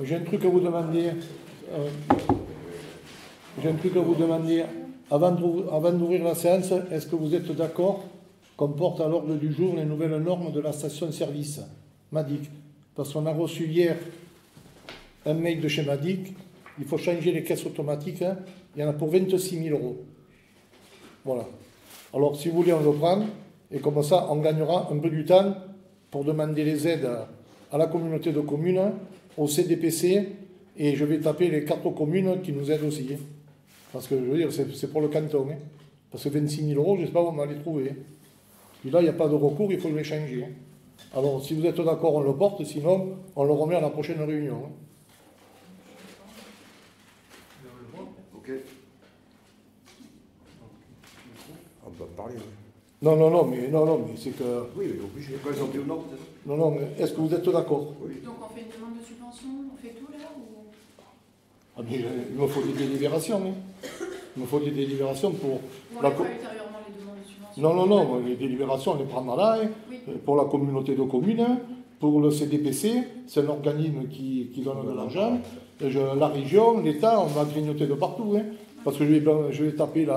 J'ai un truc à vous demander. J'ai un truc à vous demander. Avant d'ouvrir la séance, est-ce que vous êtes d'accord qu'on porte à l'ordre du jour les nouvelles normes de la station-service Madic? Parce qu'on a reçu hier un mail de chez Madic. Il faut changer les caisses automatiques. Hein. Il y en a pour 26 000 €. Voilà. Alors, si vous voulez, on le prend. Et comme ça, on gagnera un peu du temps pour demander les aides à la communauté de communes, au CDPC. Et je vais taper les cartes aux communes qui nous aident aussi. Hein. Parce que, je veux dire, c'est pour le canton. Hein. Parce que 26 000 €, je ne sais pas où on va les trouver. Hein. Puis là, il n'y a pas de recours, il faut les changer. Hein. Alors, si vous êtes d'accord, on le porte. Sinon, on le remet à la prochaine réunion. Hein. Ok. On va parler. Non, mais c'est que... Oui, mais obligé. Présenter au nord, peut-être. Non, mais est-ce que vous êtes d'accord? Oui. Donc on fait une demande de subvention, on fait tout là ou... Ah, mais il me faut des délibérations. Hein. Il me faut des délibérations pour... On les fera ultérieurement les demandes de subvention. Non, les délibérations, on les prendra là. Hein. Oui. Pour la communauté de communes, pour le CDPC, c'est un organisme qui donne de l'argent. La région, l'État, on va grignoter de partout. Hein. Parce que je vais taper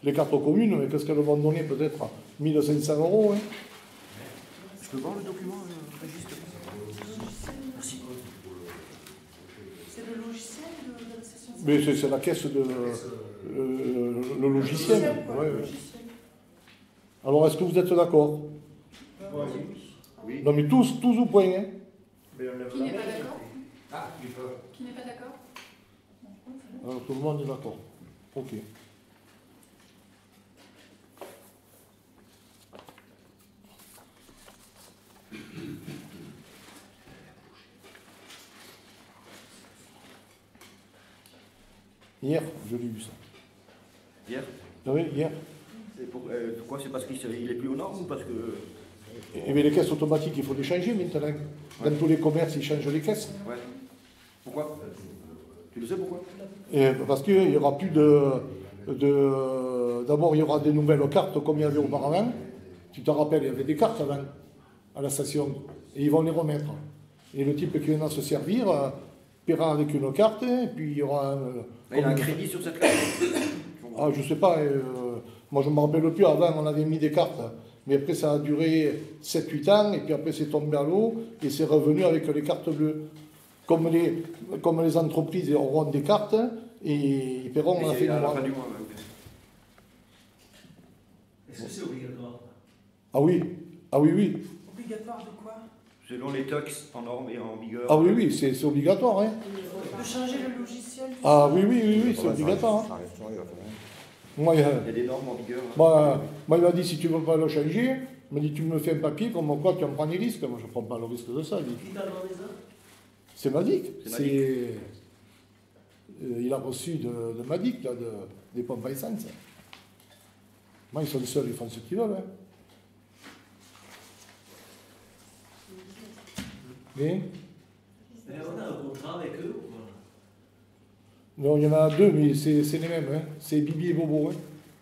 les 4 communes, mais qu'est-ce qu'elles vont donner? Peut-être 1 500 €. Hein. Je peux voir le document, Régis? Merci. C'est le logiciel de la session? Mais c'est la caisse de... le logiciel. Ouais. Alors, est-ce que vous êtes d'accord? Oui. Non, mais tous au point. Hein. Qui n'est pas d'accord? Qui n'est pas d'accord? Alors, tout le monde est d'accord. Ok. Hier, je l'ai vu ça. Hier? Oui, hier. Pourquoi? C'est parce qu'il est plus au nord ou parce que... Eh bien, les caisses automatiques, il faut les changer maintenant. Dans tous les commerces, ils changent les caisses. Ouais. Pourquoi? Tu le sais pourquoi? Parce qu'il n'y aura plus D'abord, il y aura des nouvelles cartes comme il y avait auparavant. Tu te rappelles, il y avait des cartes avant, à la station. Et ils vont les remettre. Et le type qui viendra se servir paiera avec une carte, et puis il y aura... il y a un crédit sur cette carte? Ah, je ne sais pas. Moi, je ne me rappelle plus. Avant, on avait mis des cartes. Mais après, ça a duré 7-8 ans, et puis après, c'est tombé à l'eau, et c'est revenu avec les cartes bleues. Comme les entreprises auront des cartes, et ils paieront à la fin du mois. Est-ce que c'est obligatoire? Ah oui. Obligatoire de quoi? Selon les taxes en normes et en vigueur. Ah oui, c'est obligatoire. Hein. De changer le logiciel? Ah oui, c'est obligatoire. Hein. Moi, il y a des normes en vigueur. Moi, il m'a dit, si tu ne veux pas le changer, il m'a dit, tu me fais un papier, comme quoi tu en prends des risques. Moi, je ne prends pas le risque de ça. Qui t'a demandé ça? C'est Madic. Il a reçu de Madic, là, des pompes à essence. Moi, ils sont seuls, ils font ce qu'ils veulent. Hein. Mais on a un contrat avec eux ou pas? Non, il y en a 2, mais c'est les mêmes. Hein. C'est Bibi et Bobo. Hein.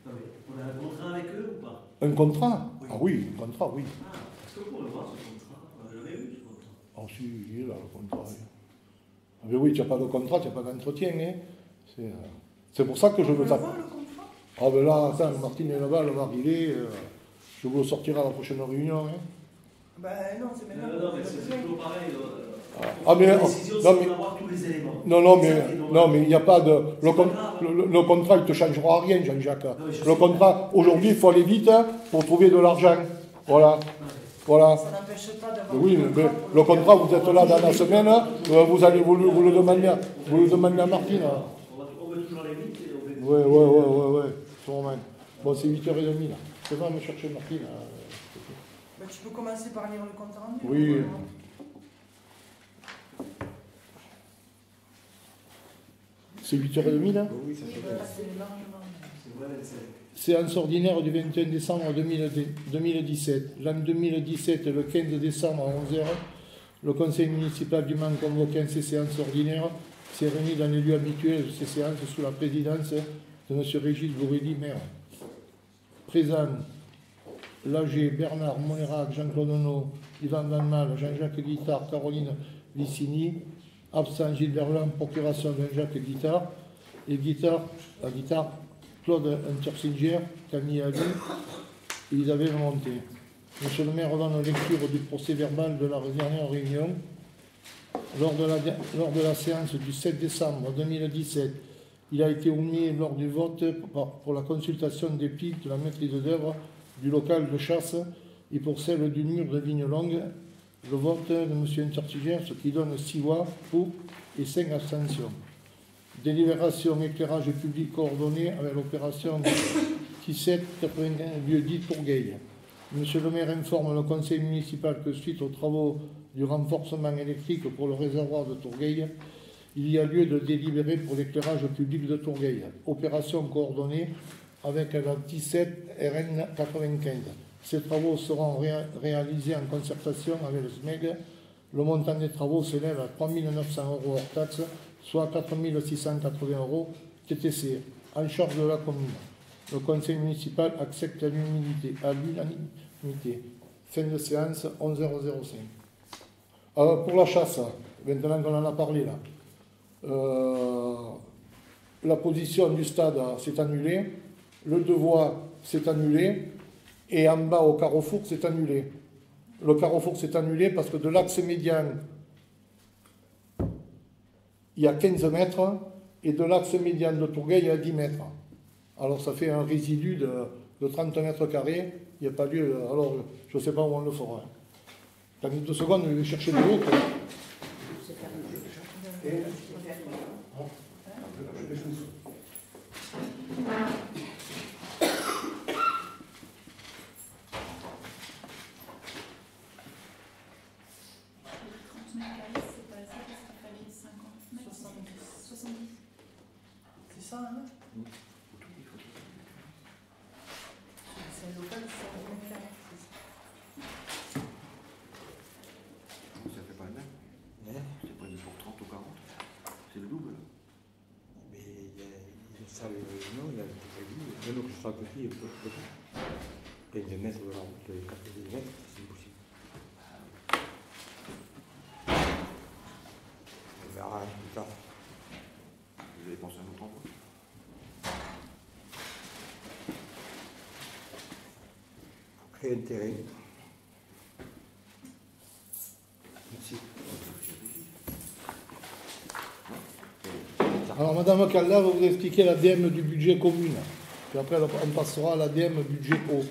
Non, mais on a un contrat avec eux ou pas? Un contrat? Oui. Ah oui, un contrat, oui. Ah, est-ce que pour le voir ce contrat? On n'a jamais eu ce contrat. Ah si, il est là, le contrat. Oui. Ah, mais oui, tu n'as pas de contrat, tu n'as pas d'entretien. Hein. C'est pour ça que je veux taper. Ah ben là, attends, Martine est là-bas, elle va arriver. Je vous le sortirai à la prochaine réunion. Hein. Ben non, c'est maintenant. Non, mais c'est toujours pareil. Ah mais, non, mais il n'y a pas de... Le contrat, il ne te changera rien, Jean-Jacques. Le contrat, aujourd'hui, il faut aller vite pour trouver de l'argent. Voilà. Ça n'empêche pas d'avoir... Oui, mais le contrat, vous êtes là dans la semaine, vous allez vous le demander à Martine. On veut toujours aller vite et on veut... Ouais. Bon, c'est 8h30 là. C'est bon, me chercher Martine. Ben, tu peux commencer par lire le compte rendu. Oui. C'est 8h30 là? Oui, ça c'est largement. Séance ordinaire du 21 décembre 2017. L'an 2017, le 15 décembre à 11h, le conseil municipal du Mans convoqué en ces séances ordinaires s'est réuni dans les lieux habituels de ces séances sous la présidence de M. Régis Bourrelli, maire. Présent, Lager, Bernard Monérac, Jean-Claude Honneau, Yvan Van Mal, Jean-Jacques Guittard, Caroline Licini, Absent Gilbert Blanc, procuration Jean-Jacques Guittard. Et la guitare, Claude Intersinger, Camille Ali, ils avaient remonté. Monsieur le maire donne lecture du procès verbal de la dernière réunion. Lors de la séance du 7 décembre 2017, il a été omis lors du vote pour la consultation des piles de la maîtrise d'œuvre du local de chasse et pour celle du mur de vigne longue, le vote de M. Intersinger, ce qui donne 6 voix pour et 5 abstentions. Délibération éclairage public coordonné avec l'opération 1795 lieu-dit Tourgueil. Monsieur le maire informe le conseil municipal que suite aux travaux du renforcement électrique pour le réservoir de Tourgueil, il y a lieu de délibérer pour l'éclairage public de Tourgueil. Opération coordonnée avec la 17 RN 95. Ces travaux seront réalisés en concertation avec le SMEG. Le montant des travaux s'élève à 3 900 € hors taxe, soit 4 680 € TTC, en charge de la commune. Le conseil municipal accepte à l'unanimité. Fin de séance, 11h05. Pour la chasse, maintenant qu'on en a parlé là, la position du stade s'est annulée, le devoir s'est annulé, et en bas au carrefour s'est annulé. Le carrefour s'est annulé parce que de l'axe médian, il y a 15 mètres, et de l'axe médian de Tourgueil, il y a 10 mètres. Alors ça fait un résidu de 30 mètres carrés, il n'y a pas lieu, alors je ne sais pas où on le fera. Dans 2 secondes, je vais chercher de l'eau. C'est ça, hein? C'est un local de 100 mètres carrés. Ça fait pas le même. C'est pas dit pour 30 ou 40. C'est le double. Mais il y a ça, non, il a prévu, même que ce soit petit, petit. Et de mettre de la route, 4 mètres, c'est possible. On verra plus tard. Vous avez pensé à un autre endroit? Créer un terrain. Ici. Alors, Madame Calda va vous expliquer l'ADM du budget commune. Puis après, on passera à l'ADM budget eau.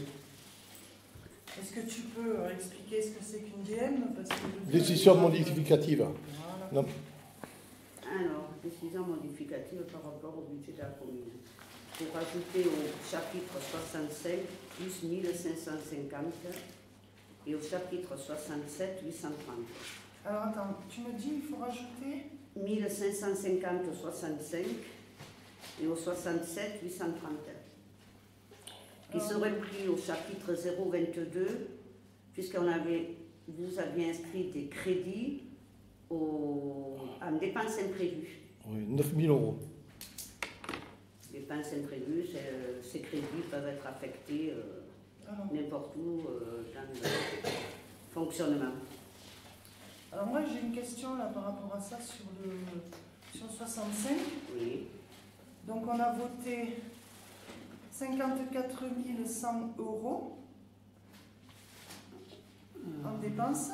Est-ce que tu peux expliquer ce que c'est qu'une DM? Parce que Décision modificative. Voilà. Non. Alors, décision modificative par rapport au budget de la commune. Pour ajouter au chapitre 65, plus 1550, et au chapitre 67, 830. Alors attends, tu me dis, il faut rajouter 1550 au 65 et au 67, 830. Qui serait pris au chapitre 022, puisqu'on avait, vous aviez inscrit des crédits en dépenses imprévues. Oui, 9 000 €. Dépenses imprévues, ces crédits peuvent être affectés n'importe où dans le fonctionnement. Alors moi j'ai une question là par rapport à ça sur 65. Oui. Donc on a voté 54 100 € en dépenses.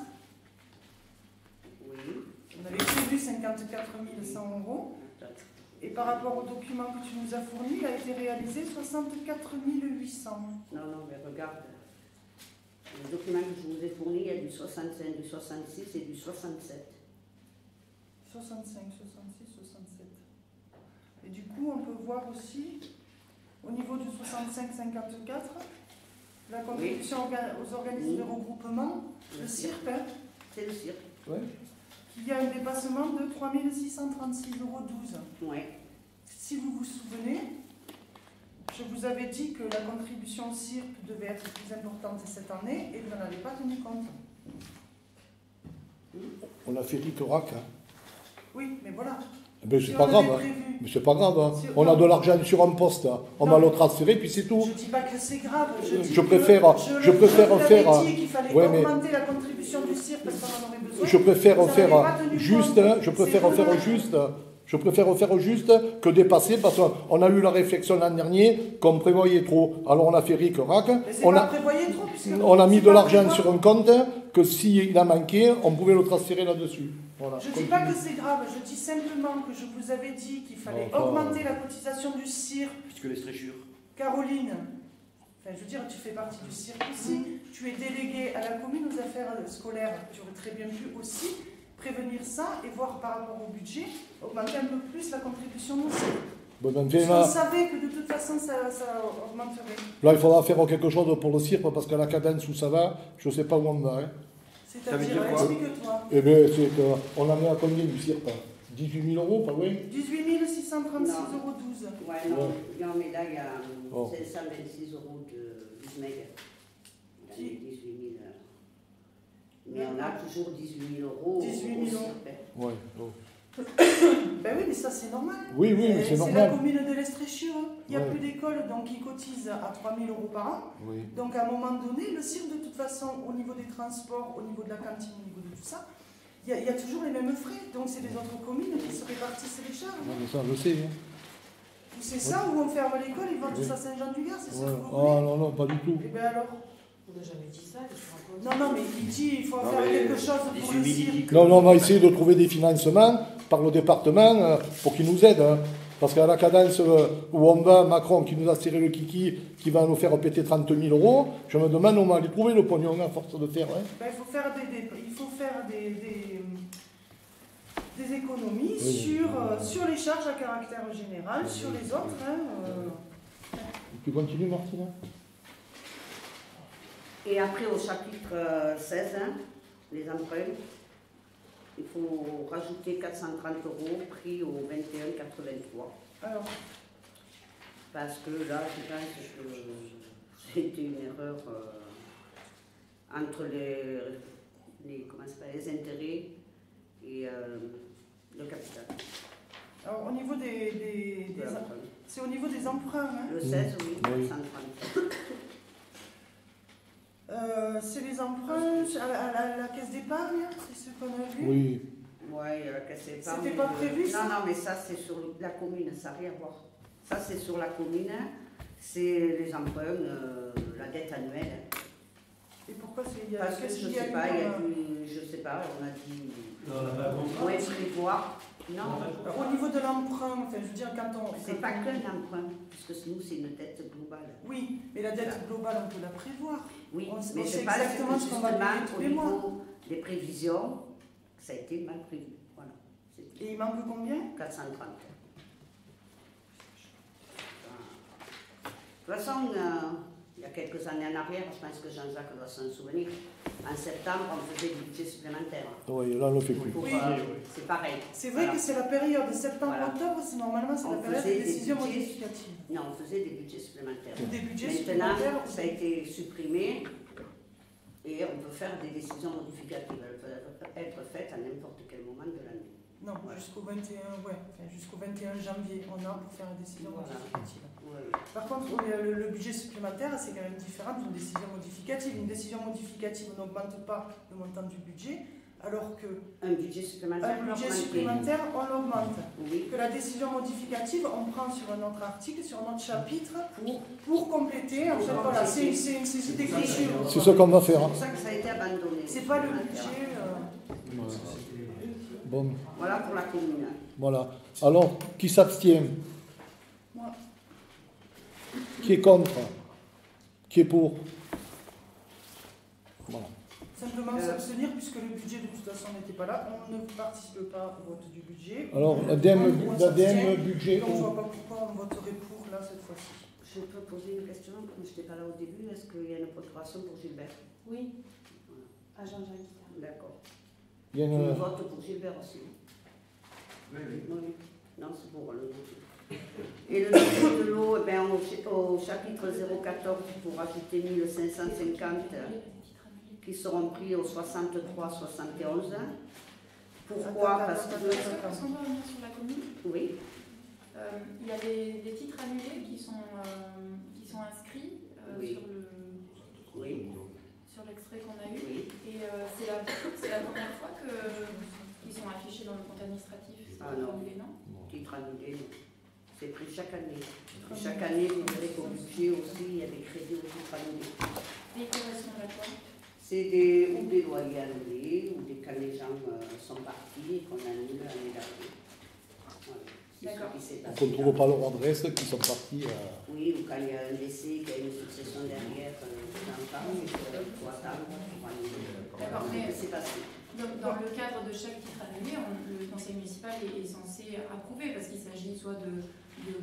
Oui. On avait prévu 54 100 €. Et par rapport au document que tu nous as fourni, il a été réalisé 64 800. Non, mais regarde. Le document que je vous ai fourni, il y a du 65, du 66 et du 67. 65, 66, 67. Et du coup, on peut voir aussi, au niveau du 65-54, la contribution aux organismes de regroupement, le CIRP, hein, C'est le cirque. Ouais. qui a un dépassement de 3 636,12 €. Oui. Si vous vous souvenez, je vous avais dit que la contribution CIRP devait être plus importante cette année et vous n'en avez pas tenu compte. On a fait Ric-Rac. Hein. Oui, mais voilà. Ben, Si c'est on pas avait grave. Hein. prévu. Mais c'est pas grave. Hein. Si- On a non. de l'argent sur un poste. Hein. On Non. va le transférer, puis c'est tout. Je dis pas que c'est grave. Dis Je que préfère je faire. vous avais dit qu'il fallait Ouais, mais augmenter la contribution du CIR parce qu'on en aurait besoin. je préfère Vous en avez faire pas tenu juste. compte. Je préfère C'est faire dommage. juste. Je préfère faire juste que dépasser parce qu'on a eu la réflexion l'an dernier qu'on prévoyait trop. Alors on a fait ric-rac. Mais c'est pas prévoyé trop puisque On a mis c'est de pas l'argent prévoir. sur un compte que s'il a manqué, on pouvait le transférer là-dessus. Voilà. Je ne dis pas que c'est grave, je dis simplement que je vous avais dit qu'il fallait Enfin, augmenter la cotisation du CIR. Puisque les stréchures. Caroline, enfin, je veux dire, tu fais partie du CIR aussi, tu es déléguée à la commune aux affaires scolaires. Tu aurais très bien pu aussi prévenir ça et voir par rapport au budget, augmenter un peu plus la contribution du CIR. Bon, ben, Parce qu'on là, savait que de toute façon ça augmenterait. là, il faudra faire quelque chose pour le cirque parce qu'à la cadence où ça va, je ne sais pas où on va. Hein. Ça veut C'est-à-dire, dire quoi? explique-toi. Eh bien, c'est qu'on en est à combien du cirque 18 000 euros, pas loin 18 636,12 €. Ouais, non, non, mais là, il y a Oh. 726 euros de SMEG. Il y a Qui? 18 000. Mais on a toujours 18 000 euros. 18 000 au euros. CIRPE. Ouais. Oh. Ben oui, mais ça c'est normal. Oui, oui, mais c'est la normal. commune de l'Estréchure. Il n'y a Ouais. plus d'école, donc ils cotisent à 3 000 € par an. Oui. Donc à un moment donné, le CIR, de toute façon, au niveau des transports, au niveau de la cantine, au niveau de tout ça, il y a toujours les mêmes frais. Donc c'est les autres communes qui se répartissent les charges. Ouais, mais ça, je sais. Hein. Ou c'est ça, ou on ferme l'école, ils vont tous à Saint-Jean-du-Gard, c'est ce Ouais. que vous Ah voulez. non, non, pas du tout. Et bien alors On n'a jamais dit ça, il se raconte. Non, non, mais il dit il faut Non, faire mais quelque chose pour le CIR. Non, non, on va essayer de trouver des financements par le département pour qu'ils nous aident. Hein. Parce qu'à la cadence où on va, Macron qui nous a serré le kiki, qui va nous faire péter 30 000 €, je me demande où on va aller trouver le pognon à force de faire. Hein. Ben, il faut faire des économies Oui. sur les charges à caractère général, sur les autres. Tu continues, Martina? Et après, au chapitre 16, hein, les emprunts, il faut rajouter 430 € pris au 21,83. Alors, Parce que là, je pense que c'était une erreur entre les intérêts et le capital. alors, au niveau de l'emprunt. c'est au niveau des emprunts. Hein. Le 16, oui, Oui. 430. C'est les emprunts à la caisse d'épargne, c'est ce qu'on a vu. Oui. Oui, c'est pas. C'était pas prévu, Non, ça? non, mais ça, c'est sur la commune, ça n'a rien à voir. Ça, c'est sur la commune, c'est les emprunts, la dette annuelle. Et pourquoi c'est Parce que qu'est-ce je qu'il y a sais eu pas, il y a comme, je sais pas, on a dit. Non, on n'a pas compris. On va prévoir. Non, au niveau de l'emprunt, enfin, je veux dire, quand on. c'est pas qu'un emprunt, puisque nous, c'est une dette globale. Oui, mais la dette globale, on peut la prévoir. Oui, On mais sait je parle exactement ce qu'on va payer tous au les mois. niveau des prévisions, ça a été mal prévu. Voilà. C'était Et il manque combien 430. De toute façon, il y a quelques années en arrière, je pense que Jean-Jacques doit s'en souvenir, en septembre, on faisait des budgets supplémentaires. Oui, là, on ne le fait plus. Pour, Oui. c'est pareil. C'est vrai Voilà. que c'est la période septembre-octobre, Voilà. c'est normalement c'est la On période faisait des des décisions budgets. modificatives. Non, on faisait des budgets supplémentaires. Ou des budgets Maintenant, supplémentaires. ça a été supprimé et on peut faire des décisions modificatives. Elles peuvent être faites à n'importe quel moment de l'année. Non, jusqu'au 21, jusqu'au 21 janvier, on a pour faire une décision Voilà. modificative. Ouais. Par contre, le budget supplémentaire, c'est quand même différent d'une décision modificative. Une décision modificative n'augmente pas le montant du budget, alors Un budget supplémentaire, un budget augmenté. supplémentaire, on l'augmente. Oui, Que la décision modificative, on prend sur un autre article, sur un autre chapitre, pour. pour compléter. En fait, voilà, c'est une saisie d'écriture. C'est ce qu'on va faire. C'est Hein. pour ça que ça a été abandonné. C'est pas le budget. Bon, Voilà pour la commune. voilà. Alors, qui s'abstient? Moi. Qui est contre? Qui est pour? Voilà. Simplement s'abstenir, puisque le budget de toute façon n'était pas là. On ne participe pas au vote du budget. Alors, On l'ADEME s'abstient. budget. Donc, je ne vois pas pourquoi on voterait pour là cette fois-ci. Je peux poser une question, comme je n'étais pas là au début. Est-ce qu'il y a une procuration pour Gilbert? Oui, à Jean-Jacques. D'accord. Il y a On une- vote pour Gilbert aussi. Oui, oui. Oui. Non, c'est pour le dossier. Et le dossier de l'eau, eh bien, au chapitre 014, il faut rajouter 1550 qui seront pris au 63-71. Pourquoi? Parce Attends, que... Est-ce qu'on peut revenir sur la commune? Oui, Il y a des titres annulés qui sont inscrits Oui. Oui, sur l'extrait qu'on a eu. oui. Et c'est la première fois qu'ils sont affichés dans le compte administratif. C'est Ah pas non. annulé, non? Titre annulé, non. C'est pris chaque année. Chaque année, vous verrez qu'au budget aussi, il y a des crédits au titre annulé. Et ils correspondent à quoi? C'est ou des loyers annulés, ou des quand les gens sont partis et qu'on annule l'année dernière. Voilà. C'est D'accord. ce qui s'est Donc passé. on ne trouve pas leur adresse, qui sont partis. Oui, ou quand il y a un décès, qu'il y a une succession derrière, d'enfants, il faut attendre pour annuler. D'accord, mais C'est passé. dans le cadre de chaque titre annulé, le conseil municipal est censé approuver parce qu'il s'agit soit de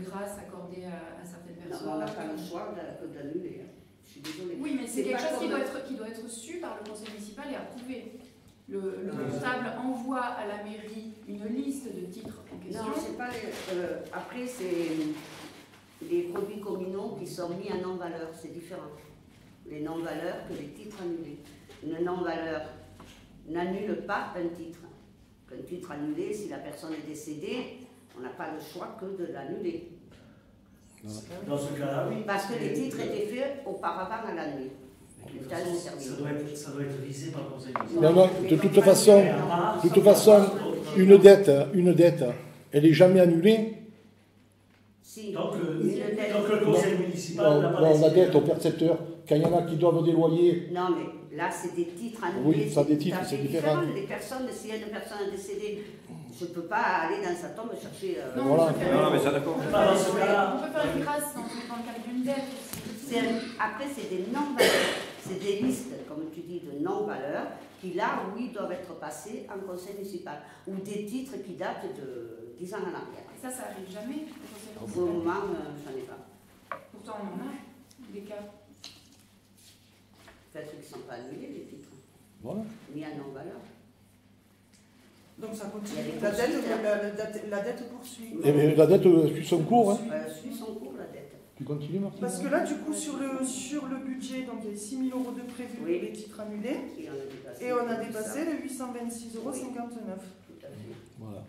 grâce accordée à certaines Non, personnes. on n'a pas le choix d'annuler. Je suis désolée. Oui, mais c'est quelque pas chose qui comme- doit être su par le conseil municipal et approuvé. Le comptable envoie à la mairie une liste de titres en question. Non, c'est pas après, c'est les produits communaux qui sont mis en non-valeur, c'est différent. Les non-valeurs que les titres annulés. Une non-valeur n'annule pas un titre. Un titre annulé, si la personne est décédée, on n'a pas le choix que de l'annuler. Dans ce cas-là, oui. Parce que les titres étaient faits auparavant à l'année. Le temps est servi. Ça doit être visé par le conseil municipal. Non, non, de toute façon, une dette, elle n'est jamais annulée. Si. Donc, Une dette- le conseil municipal Bon, n'a pas bon, la décidé. dette au percepteur, quand il y en a qui doivent des loyers, Non, mais là, c'est des titres annulés. Oui, ça, des tout titres, à c'est fait différent. Les personnes, s'il y a une personne décédée, je ne peux pas aller dans sa tombe chercher. Voilà. Non, mais ça d'accord. On peut Pas dans ce cas-là. faire une grâce dans le cadre d'une dette aussi. Après, c'est des non-valeurs. C'est des listes, comme tu dis, de non-valeurs qui, là, oui, doivent être passées en conseil municipal. Ou des titres qui datent de 10 ans en arrière. Et ça arrive jamais au conseil Pour le municipal. moment, j'en ai pas. Pourtant, on en a des cas. Peut-être qu'ils ne sont pas annulés, les titres. voilà. Mis en non-valeur. Donc ça continue. Il y a des La dette poursuit. Et bien, la dette suit son cours. Hein. Suit son cours, la dette. Tu continues, Martine? Parce que là, du coup, sur le budget, donc il y a 6 000 € de prévus pour Oui. les titres annulés. Et on a dépassé. Et on a dépassé les 826,59 €. Tout à fait. Voilà.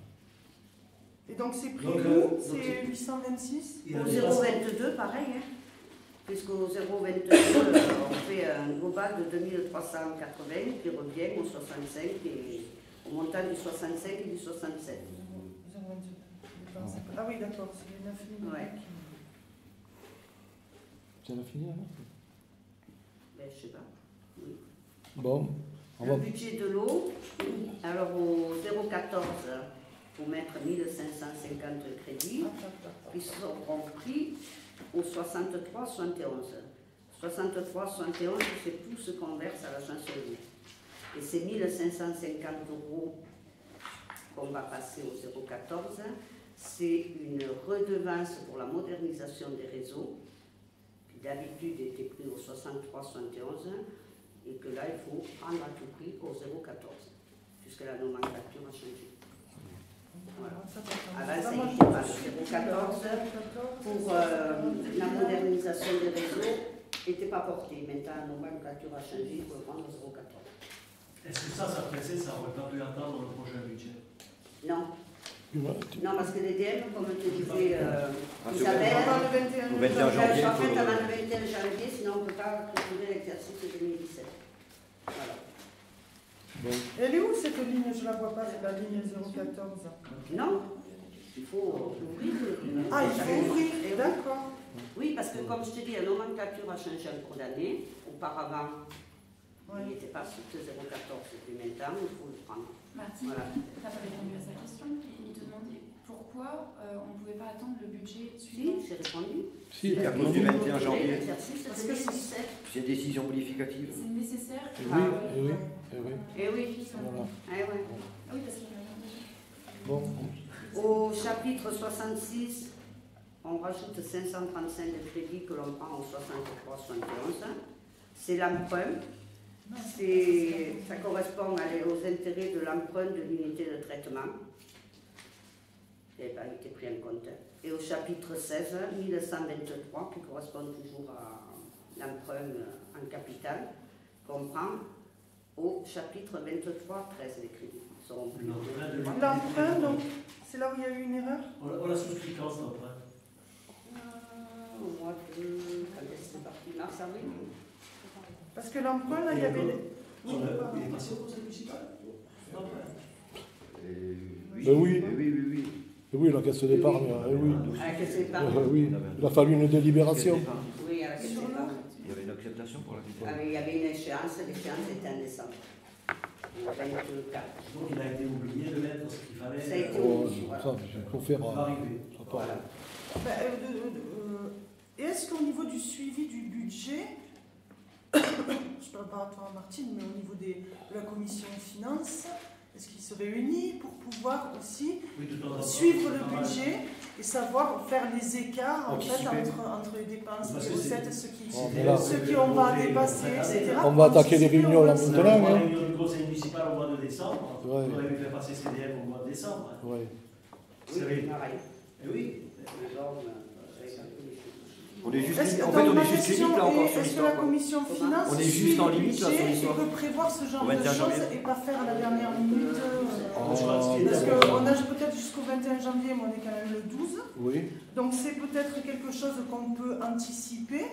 Et donc c'est pris Donc, où? C'est 826? Il a Au dépassé. 0,22, pareil. Hein. Puisqu'au 0,22, on fait un global de 2380 qui revient au 65 et au montant du 65 et du 67. 0,22. Ah oui, d'accord, c'est les 9 000. Ouais. Tu en as fini, là? Ben, je sais pas. Oui. Bon, on Le va... budget de l'eau, alors au 0,14, il faut mettre 1550 crédits qui seront pris au 63,71. 63,71, c'est tout ce qu'on verse à la chancellerie. Et ces 1550 € qu'on va passer au 0,14, c'est une redevance pour la modernisation des réseaux, qui d'habitude était pris au 63,71, et que là, il faut prendre à tout prix au 0,14, puisque la nomenclature a changé. Voilà. Avant, ça n'était pas le 0,14 pour la modernisation des réseaux n'était pas porté. Maintenant, la nomenclature a changé, il faut prendre au 0,14. Est-ce que ça pressé, ça aurait pas pu attendre le prochain budget? Non. Non, parce que les DM, comme te disait Isabelle, Avant le 21 Au 21 janvier. en fait, avant le 21 janvier, sinon on ne peut pas clôturer l'exercice 2017. Voilà. Bon. Elle est où cette ligne? Je ne la vois pas, c'est la ligne 014. Non, il faut ouvrir le. Ah, il faut ouvrir, Et oui. d'accord. Oui, parce que comme je te dis, la nomenclature a changé en cours d'année. Auparavant, il n'était pas sur 0,14, et maintenant, il faut le prendre. Martine, Voilà. tu n'as pas répondu à sa question. Il te demandait pourquoi on ne pouvait pas attendre le budget Si, suivant. j'ai répondu. Si, à cause du 21 janvier. L'exercice Parce que 2017. C'est une décision modificative. C'est nécessaire. Eh oui, eh oui, eh oui. Eh oui, Voilà. eh ouais. Ah oui, parce qu'il y en a déjà. Bon, Au chapitre 66, on rajoute 535 de crédits que l'on prend au 63,71. C'est l'emprunt. Ça correspond aux intérêts de l'emprunt de l'unité de traitement. Il n'a pas été pris en compte. Et au chapitre 16, 1123, qui correspond toujours à l'emprunt en capital, qu'on prend au chapitre 23, 13 des crédits. seront plus. L'emprunt, donc, c'est là où il y a eu une erreur. On l'a souscrit quand cet emprunt? Au mois de. Quand est-ce que c'est parti? Mars, avril. Parce que l'emprunt, là, il y avait des... Il est passé au conseil municipal? Oui. Oui. Oui, la caisse d'épargne, oui. À la caisse d'épargne. Oui, il a fallu une délibération. Oui, à la caisse d'épargne. Il y avait une acceptation pour la Ah, mais il y avait une échéance, l'échéance était en décembre. Le 24. Donc il a été oublié de mettre ce qu'il fallait. Ça a été Oh, oublié, voilà. ça, il faut faire. Ça va arriver. Voilà. Et est-ce qu'au niveau du suivi du budget, je parle pas à toi Martine, mais au niveau de la commission finances, est-ce qu'ils se réunissent pour pouvoir aussi suivre le budget et savoir faire les écarts en fait, entre les dépenses, les recettes, ce qui on va dépasser, etc. On va attaquer les réunions là maintenant. La Hein. réunion du conseil municipal au mois de décembre. Ouais. On avait fait passer CDF au mois de décembre. Ouais. Vous savez. Pareil. Eh oui. On est juste, Est-ce que en fait, on est juste limite là encore sur est-ce que la l'histoire. commission finance On est juste en limite là sur l'histoire. peut prévoir ce genre Au de 21 choses janvier. et pas faire à la dernière minute Je pense qu'il est parce d'accord. qu'on a peut-être jusqu'au 21 janvier, mais on est quand même le 12. Oui. Donc c'est peut-être quelque chose qu'on peut anticiper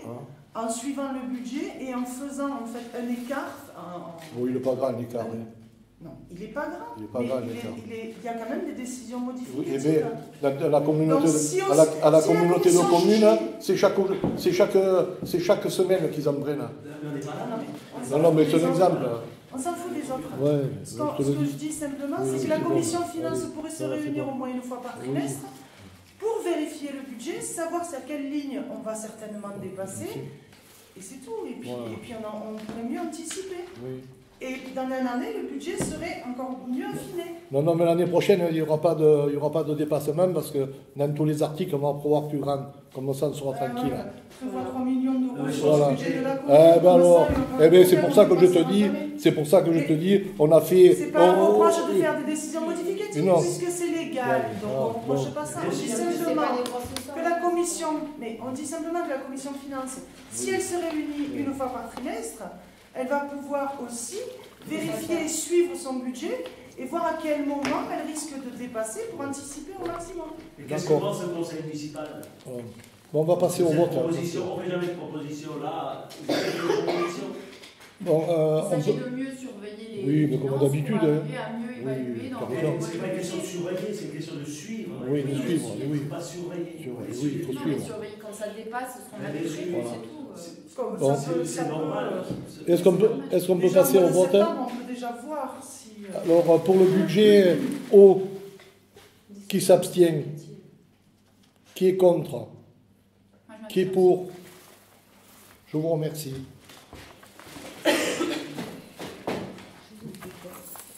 Ah. en suivant le budget et en faisant en fait un écart. Oui, il n'est pas grand l'écart. Hein. Non, il n'est pas grand. Il est pas mais grand, il l'écart. y a quand même des décisions Oui, modificatives. eh bien, la communauté, Donc, si on- à la si communauté la de commission communes, juge- c'est chaque semaine qu'ils en prennent. Mais on n'est pas là. Non, mais c'est un exemple. On s'en fout des autres. Ouais, Ce je que te le je dis. dis simplement, Oui, c'est oui, que la c'est commission bon. finance Allez, pourrait se ça va, c'est réunir bon. au moins une fois par Oui. trimestre pour vérifier le budget, savoir sur quelle ligne on va certainement dépasser, et c'est tout. Et puis, Voilà. on pourrait mieux anticiper. Oui. Et dans une année, le budget serait encore mieux affiné. Non, mais l'année prochaine, il n'y aura pas de dépassement parce que dans tous les articles, on va pouvoir plus grand. Comme ça, on sera tranquille. Prévoir 3 millions d'euros sur Voilà. le budget de la commune. Eh ben comme alors, ça, et on va c'est pour ça que je te faire dis, jamais. c'est pour ça que je te dis, on a fait. C'est pas un oh, reproche de oui. faire des décisions modificatives, Non. puisque c'est légal. Bon, Donc on ne reproche bon. pas ça. On dit C'est simplement pas des grosses sommes. que la commission, mais on dit simplement que la commission finance, si elle se réunit une fois par trimestre, elle va pouvoir aussi vérifier et suivre son budget et voir à quel moment elle risque de dépasser pour anticiper au maximum. Et qu'est-ce que pense le conseil municipal? Bon, on va passer au Cette vote. proposition, on ne fait jamais de proposition là. Vous avez des propositions? Bon, Il on s'agit peut- de mieux surveiller les Oui, mais comme finances d'habitude, pour hein. arriver à mieux évaluer dans t'as quel raison. mois C'est pas une question de surveiller, c'est une question de suivre. Oui, de suivre, Il ne oui. faut pas surveiller. Surveiller, Les oui, il faut Non, mais suivre. surveiller quand ça dépasse ce qu'on a Allez, prévu, voilà. c'est tout. Comme Bon. ça peut- ça C'est peut- normal. Est-ce qu'on peut déjà, passer au mois au de vote? septembre, on peut déjà voir si. Alors, pour le budget O, qui s'abstient? Qui est contre? Moi, je Qui est m'abstiens. pour? Je vous remercie.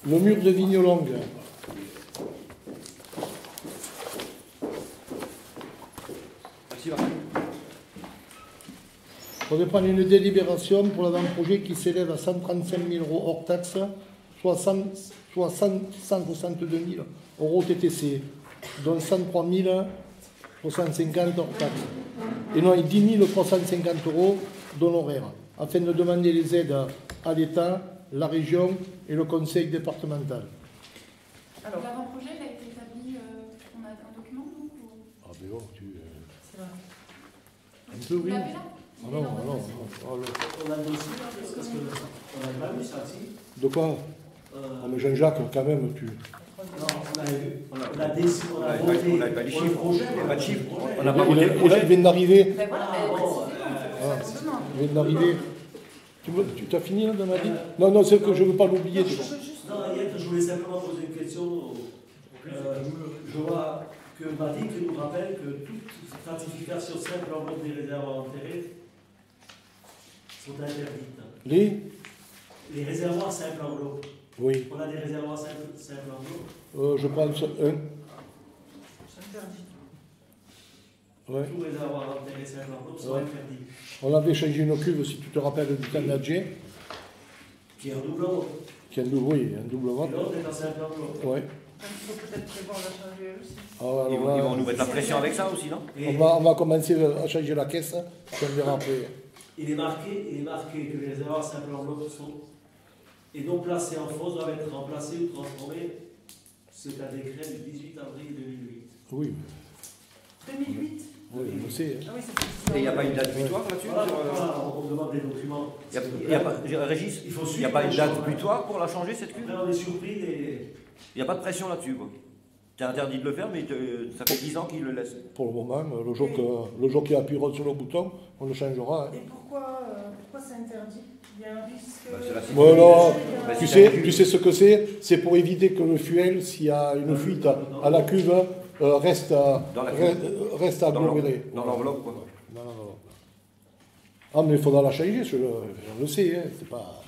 Le mur de Vignolongue. Merci, Martin. On va prendre une délibération pour l'avant-projet qui s'élève à 135 000 euros hors taxe, soit 162 000 euros TTC, dont 103 350 hors taxe. Et non, 10 350 euros d'honoraires, afin de demander les aides à l'État, la région et le conseil départemental. Alors, L'avant-projet, il a été établi, on a un document, donc ou... Ah ben bon, tu... c'est vrai. Un peu, Vous oui. l'avez là Ah Il est non, dans votre non, dossier. non. On a le dossier là, parce qu'on n'a pas vu ça, si. De quoi? Ah mais Jean-Jacques, quand même, tu... Non, on a vu. On a décidé, on a voté. On n'a pas les pour le chiffres. projet, Il n'y a pas de chiffres. On Il n'a pas voté le il projet. vient d'arriver. Ben voilà, Ah, bon, précisément, c'est ça qu'on demande. Il vient d'arriver. Tu t'as fini là, de ma vie? Non, non, c'est que je ne veux pas l'oublier. Non, tu vois. Non, hier, je voulais simplement poser une question. Je vois que Madik nous rappelle que toute stratification simple en bord des réservoirs enterrés sont interdites. Les réservoirs simples en l'eau. Oui, On a des réservoirs simples en l'eau. je pense un. C'est interdit. Ouais. Tous les réservoirs enterrés simples en l'eau sont Ouais. interdits. On avait changé une cuve, si tu te rappelles, du Canadien, Qui est en double eau. qui a un double, oui, un double Et vente. l'autre est en simple en l'eau. Ouais. Donc, il faut peut-être prévoir la changer aussi. Ah, alors Ils là, vont nous mettre la pression avec ça aussi, non? Et on va commencer à changer la caisse, puis on verra après. il est marqué que les réservoirs simples en l'eau sont et non placés en fosse doivent être remplacés ou transformés C'est un décret du 18 avril 2008. Oui, 2008. oui, je sais. Ah oui, c'est Et il n'y a pas une date butoir là-dessus Voilà pourquoi on demande des documents. Il n'y a pas, Régis, Il faut il n'y a suivre pas une les date choses. butoir pour la changer cette cuve? Après, on est surpris et. Il n'y a pas de pression là-dessus, quoi. Tu es interdit de le faire, mais ça fait 10 ans qu'il le laisse. Pour le moment, le jour qu'il appuiera sur le bouton, on le changera. Hein. Et pourquoi c'est interdit? Il y a un risque. Bah, c'est la Voilà, Bah, tu c'est sais ce que c'est? C'est pour éviter que le fuel, s'il y a une fuite à la cuve, reste aggloméré. Dans l'enveloppe, quoi. Non. Ah, mais il faudra la changer, on le sait. Hein, c'est pas...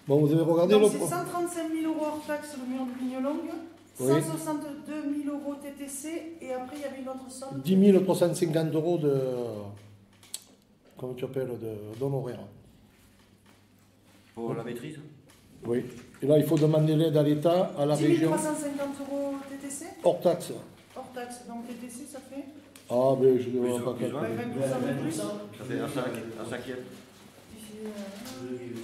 Bon, vous avez regardé Donc le... c'est 135 000 € hors taxe le mur de Ligne-Longue, Oui. 162 000 € TTC, et après il y avait une autre somme. 10 350 € de... Comment tu appelles? D'honoraires. Pour la maîtrise. Oui. Et là, il faut demander l'aide à l'État, à la 10 région, 350 € TTC, hors taxe. hors taxe. Donc TTC ça fait Ah, mais je ne Plus, vois pas plus, quoi. ouais. 20% de plus. Ça fait un cinquième.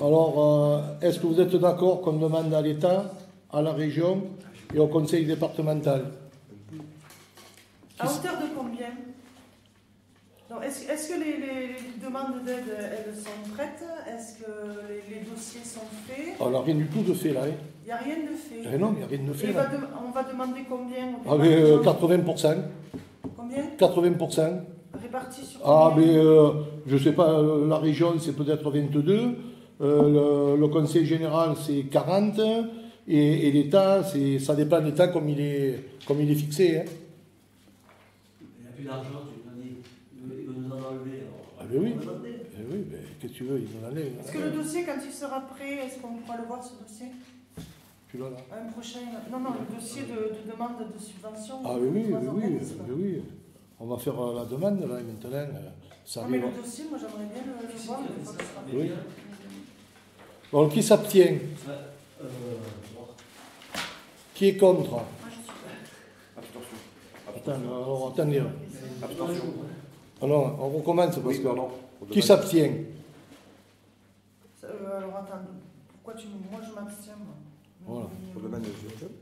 Alors, est-ce que vous êtes d'accord qu'on demande à l'État, à la région et au conseil départemental? À hauteur de combien? Donc, est-ce que les demandes d'aide, elles sont prêtes? Est-ce que les dossiers sont faits? On n'a rien du tout de fait là. Hein. Il n'y a rien de fait. Eh non, il n'y a rien de fait Et là. on va demander combien au Ah, mais département? 80%. Combien? 80%. Répartis sur Ah, combien? mais je ne sais pas, la région c'est peut-être 22, le conseil général c'est 40, et l'État, ça dépend de l'État comme il est fixé. Hein. Il n'y a plus d'argent, tu m'as dit. Il veut nous en enlever. Ah, mais oui. On va demander. Eh oui, mais qu'est-ce que tu veux, ils en enlèvent. Est-ce que le dossier, quand il sera prêt, est-ce qu'on pourra le voir ce dossier? Tu l'as là? Un prochain. Non, le dossier de demande de subvention. Ah oui, aux organismes. oui. On va faire la demande là, et maintenant, ça Non, mais arrive. le dossier, moi j'aimerais bien le voir une fois que ce sera prêt. Oui. Donc, qui s'abstient? Qui est contre? Moi, je suis pas. Abstention. Attends, attendez. Abstention. Alors, on recommence parce Oui, que... pardon. Qui s'abstient? Alors attends, pourquoi tu me. Moi je m'abstiens. Moi. Voilà. Pour demander aux autres.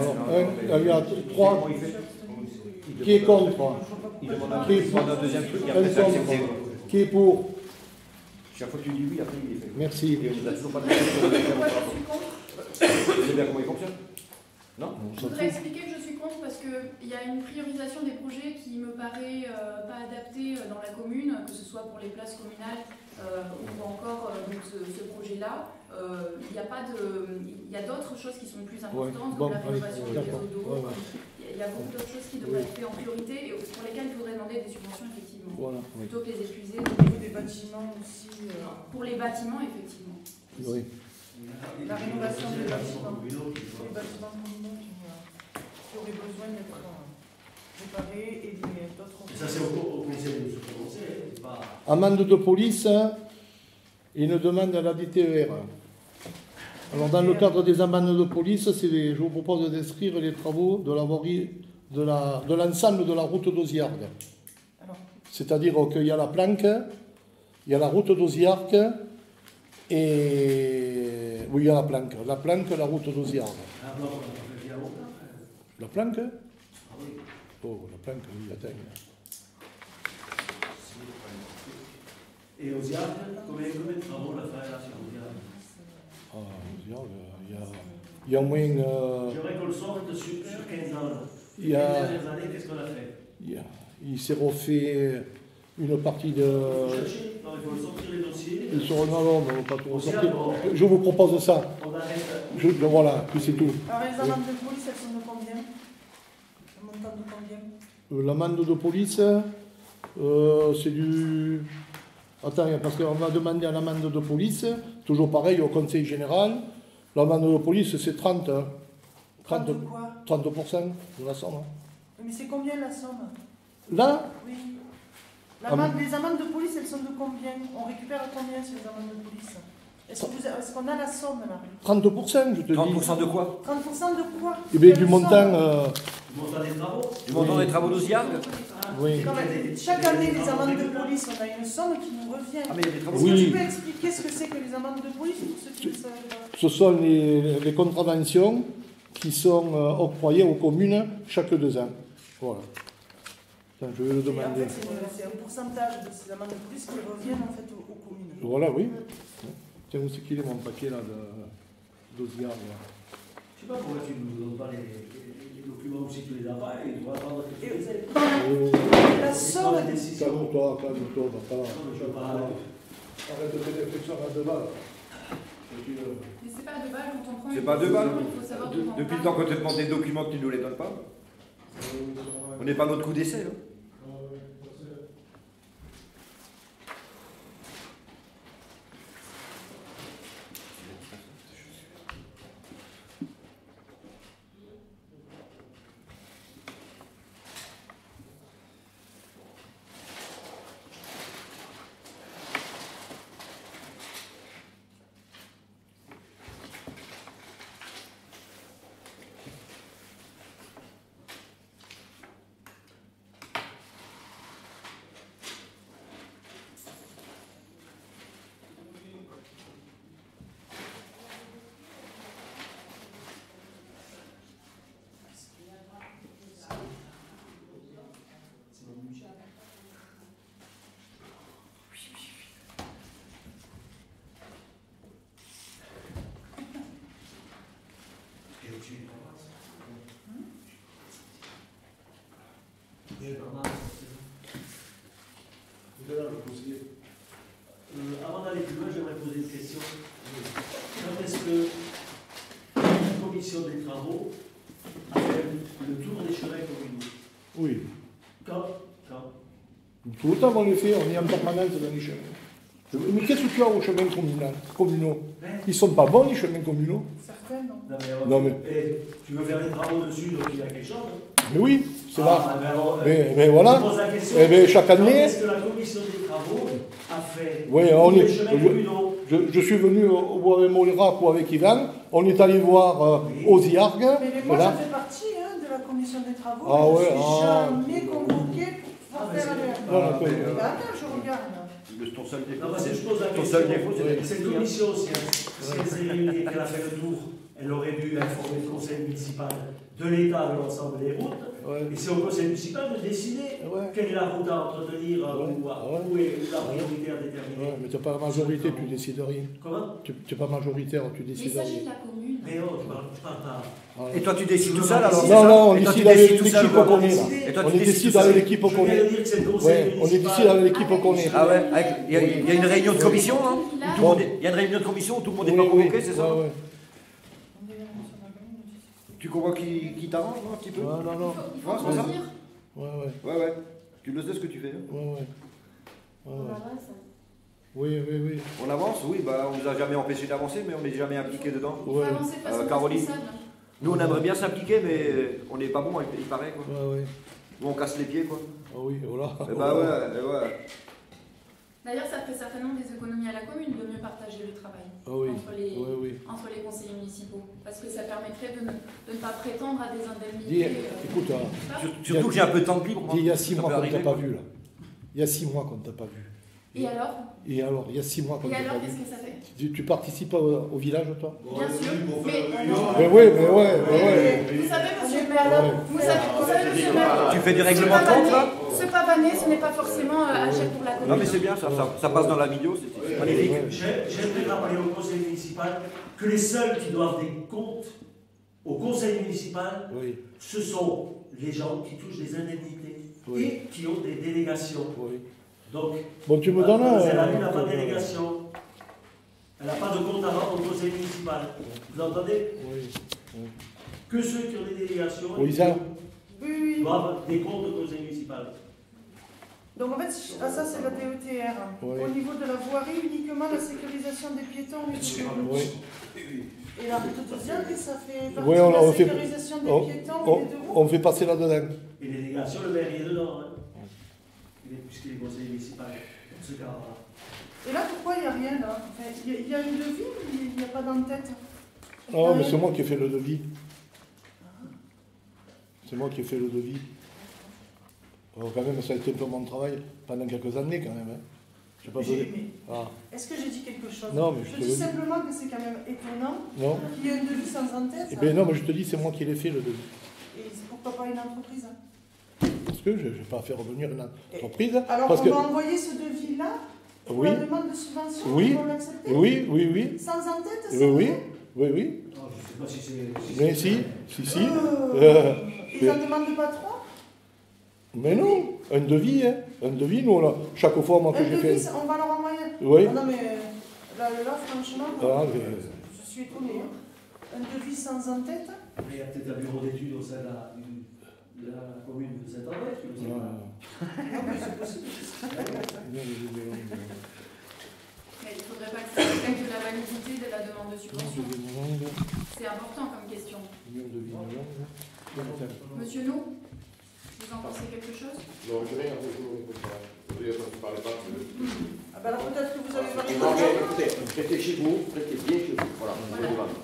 Alors, il y a 3. Qui est contre? Il demande un Qui est truc, il demande un deuxième truc, et Un après c'est contre. accepté. Qui est pour? Chaque fois que tu dis oui, après il est fait. Merci. Et on n'a toujours pas de Pourquoi je suis contre? Vous savez bien comment il fonctionne? Non? Je voudrais expliquer que je suis contre parce qu'il y a une priorisation des projets qui me paraît pas adaptée dans la commune, que ce soit pour les places communales ou encore donc ce projet-là. Il y a d'autres choses qui sont plus importantes, bon, comme la rénovation des d'accord. réseaux d'eau. Ouais, ouais. Il y a beaucoup d'autres choses qui devraient être faites en priorité et pour lesquelles il faudrait demander des subventions, effectivement. Voilà, oui. Plutôt que les épuiser. Au niveau des bâtiments aussi. Pour les bâtiments, effectivement. Oui. La rénovation des bâtiments. Les bâtiments communaux qui auraient besoin d'être réparés et d'autres. Et ça, c'est au conseil de se prononcer. C'est pas. Amende de police et une demande à la DTER. Alors, dans le cadre des amendes de police, je vous propose d'inscrire les travaux de la voirie de l'ensemble de la route d'Auziargues. Alors, C'est-à-dire qu'il y a la planque, il y a la route d'Auziargues et... Oui, il y a la planque, la route d'Auziargues. Ah non, on a fait bien longtemps. La planque? Ah oui. Oh, la planque, oui, attends. Et aux Iardes, combien de travaux on a fait là sur Auziargues? Ah, Auziargues, il y a au moins... J'aimerais qu'on le sorte sur 15 ans. Il y a- Les dernières années, qu'est-ce qu'on a fait? il s'est refait une partie de... Chercher. Non, il faut sortir les dossiers. Ils seront non, mais on va pas tout ressortir. Auziargues, Je vous propose ça. on arrête. Voilà, puis c'est tout. alors les amendes de police, elles sont de combien? Le montant de combien? L'amende de police, c'est du... Attends, parce qu'on m'a demandé à l'amende de police, toujours pareil au conseil général, l'amende de police c'est 30, hein. 30 de quoi? 30% de la somme. Hein. Mais c'est combien la somme? Là, Oui. Amende. Les amendes de police, elles sont de combien? On récupère combien sur les amendes de police? Est-ce qu'on a la somme là? 30%, je te dis. 30% de quoi? 30% de quoi? Eh bien, Quelle du somme? montant... Du montant des travaux. Du montant des travaux d'Auziargues? Oui. Non, mais chaque année, les amendes de police, on a une somme qui nous revient. Ah, mais il y a des travaux. Est-ce que Oui. tu peux expliquer ce que c'est que les amendes de police pour ceux qui ne savent pas? Ce sont les contraventions qui sont octroyées aux communes chaque 2 ans. Voilà. Attends, je vais le Et en demander. fait, c'est un pourcentage de ces amendes de police qui reviennent en fait aux communes. Voilà, oui. Tiens, où c'est qu'il est mon paquet là d'Osgard là? Je sais pas pourquoi tu ne nous donnes pas les documents aussi, tu les as pas et tu vas attendre que tu les aies. La somme, Calme-toi, calme-toi, papa. Non, mais je veux pas. Arrête de faire des réflexions à 2 balles. Mais c'est pas 2 balles quand on prend C'est une pas 2 balles. décision, il faut savoir de quoi on Depuis le parle. temps qu'on te demande des documents, tu ne nous les donnes pas. On n'est pas notre coup d'essai. Hein. Avant d'aller plus loin, j'aimerais poser une question. Quand est-ce que la commission des travaux a fait le tour des chemins communaux? Oui. Quand Tout le temps on les fait, on est en permanence dans les chemins. Mais qu'est-ce que tu as aux chemins communaux? Ils sont pas bons les chemins communaux? certains, non. Non, Non, mais- tu veux faire des travaux dessus, donc il y a quelque chose. Hein. Mais oui, c'est là. Ben alors, Mais voilà. je pose la question. Eh ben, chaque année- Quand est-ce que la commission des travaux a fait Oui, le tour on est- des chemins communaux? Je suis venu au bois avec Mollerac ou avec Yvan, on est allé voir Osiargues. Mais moi, Voilà. je fais partie de la commission des travaux. Ah je ouais, suis ah. jamais convoquée pour Ah, faire mais la c'est- Voilà, quoi. Attends, je regarde. Ton seul défaut. Non, parce que je pose la Ton question. seul défaut, c'est Cette commission, si elle s'est réunie et qu'elle a fait le tour, elle aurait dû informer le conseil municipal de l'état de l'ensemble des routes. Ouais. Et c'est au conseil municipal de décider Ouais. quelle est la route à entretenir Ouais. où est la priorité à déterminer. Ouais, mais tu n'as pas la majorité, tu décides rien. Comment? Tu n'es pas majoritaire, tu Mais il décides s'agit rien. de la commune. Mais non, je parle pas. Voilà. Et toi, tu décides tout seul alors? Non, non, on Et toi, tu décide avec décides tout l'équipe seul, qu'on quoi. connaît là. Et toi, On tu est décides décide tout seul. avec l'équipe qu'on Je viens de connaît. dire que c'est le conseil Ouais, on est municipal. décide avec l'équipe qu'on connaît. Ah ouais, il y a une réunion de commission, hein? Où tout le monde est- Il y a une réunion de commission où tout le monde n'est pas convoqué, c'est ça? Ouais, ouais. Tu comprends qui t'arrange, non, un petit peu? Non, non, non. Il faut Ouais, c'est ça. grandir. Ouais, ouais. Ouais, ouais. Tu le sais ce que tu fais. Hein. Ouais, ouais. Ouais, ouais. Voilà, ça. Oui, oui, oui. On avance, oui, bah on nous a jamais empêché d'avancer, mais on n'est jamais impliqué dedans. Il faut Ouais. avancer de façon Caroline. responsable. Nous, on aimerait bien s'impliquer, mais on n'est pas bon, il paraît, quoi. Ouais, ouais. Nous, on casse les pieds, quoi. Ah oui, voilà. Eh bah ouais, ouais. D'ailleurs, ça ferait certainement des économies à la commune de mieux partager le travail Ah oui. entre les, Ouais, oui. entre les conseillers municipaux. Parce que ça permettrait de ne pas prétendre à des Dis, indemnités. écoute, hein, Surtout que j'ai un peu de temps de libre, moi. dis, il y a 6 Ça mois peut qu'on ne t'a arriver, pas quoi. vu là. Il y a 6 mois qu'on ne t'a pas vu. Et alors Et alors, il y a 6 mois qu'on ne Et t'a alors, pas qu'est-ce vu. que ça fait Tu participes au village, toi? Bien sûr. Mais oui, mais ouais, mais ouais. Vous savez, monsieur le Ouais. maire, vous savez, monsieur le maire, Tu fais du règlement de compte, là? ce pavané, ce n'est pas forcément un chèque pour la commune. Non, mais c'est bien, ça passe dans la vidéo, c'est magnifique. Ouais. J'aimerais rappeler au conseil municipal que les seuls qui doivent des comptes au conseil municipal, Oui, ce sont les gens qui touchent des indemnités Oui. et qui ont des délégations. oui. Donc, Bon, tu me donnes un. elle n'a pas de délégation. Elle n'a pas de compte à rendre au conseil municipal. Vous entendez? Oui. Que ceux qui ont des délégations Oui, ça. Oui, oui. doivent des comptes au conseil municipal. Donc en fait, ça c'est la DETR. Oui. Au niveau de la voirie, uniquement la sécurisation des piétons et des Oui. Et la route de Ziac, ça fait partie Oui, de la on fait- sécurisation des on- piétons On, et des deux roues. on fait passer là-dedans. Et les délégations, le maire il est dedans. Hein. Puisqu'il est conseiller municipal. Dans ce cas-là. Et là, pourquoi il n'y a rien là? Enfin, il y a une devis, mais il n'y a pas d'en-tête. Ah, mais c'est moi qui ai fait le devis. C'est moi qui ai fait le devis. Quand même, ça a été un peu mon travail pendant quelques années, quand même. Hein. Je sais pas Ah. Est-ce que j'ai dit quelque chose? Non, mais je dis simplement que c'est quand même étonnant qu'il y ait un devis sans en-tête. Eh bien non, mais je te dis, c'est moi qui l'ai fait, le devis. Et pourquoi pas une entreprise? Parce que je ne vais pas faire revenir une entreprise. Alors, parce on va envoyer ce devis-là pour la demande de subvention? Ils vont l'accepter? Oui. Sans en-tête? Oui. Non, je ne sais pas si c'est... Mais si. Ils en demandent pas trop? Mais non, un devis, hein. Un devis, nous, là, chaque fois, moi, que j'ai fait... On va leur envoyer? Oui. Non, mais là franchement, je suis étonnée. Hein. Un devis sans en-tête? Il y a peut-être un bureau d'études au sein de la commune de Saint-André, tu le sais pas. Non, mais c'est possible. Mais il ne faudrait pas que ça affecte la validité de la demande de subvention. C'est important comme question. Monsieur Nou, vous en pensez quelque chose? Non, je n'ai rien à dire. Ah ben alors peut-être que vous avez validé. Non, mais écoutez, restez chez vous, restez bien chez vous. Voilà.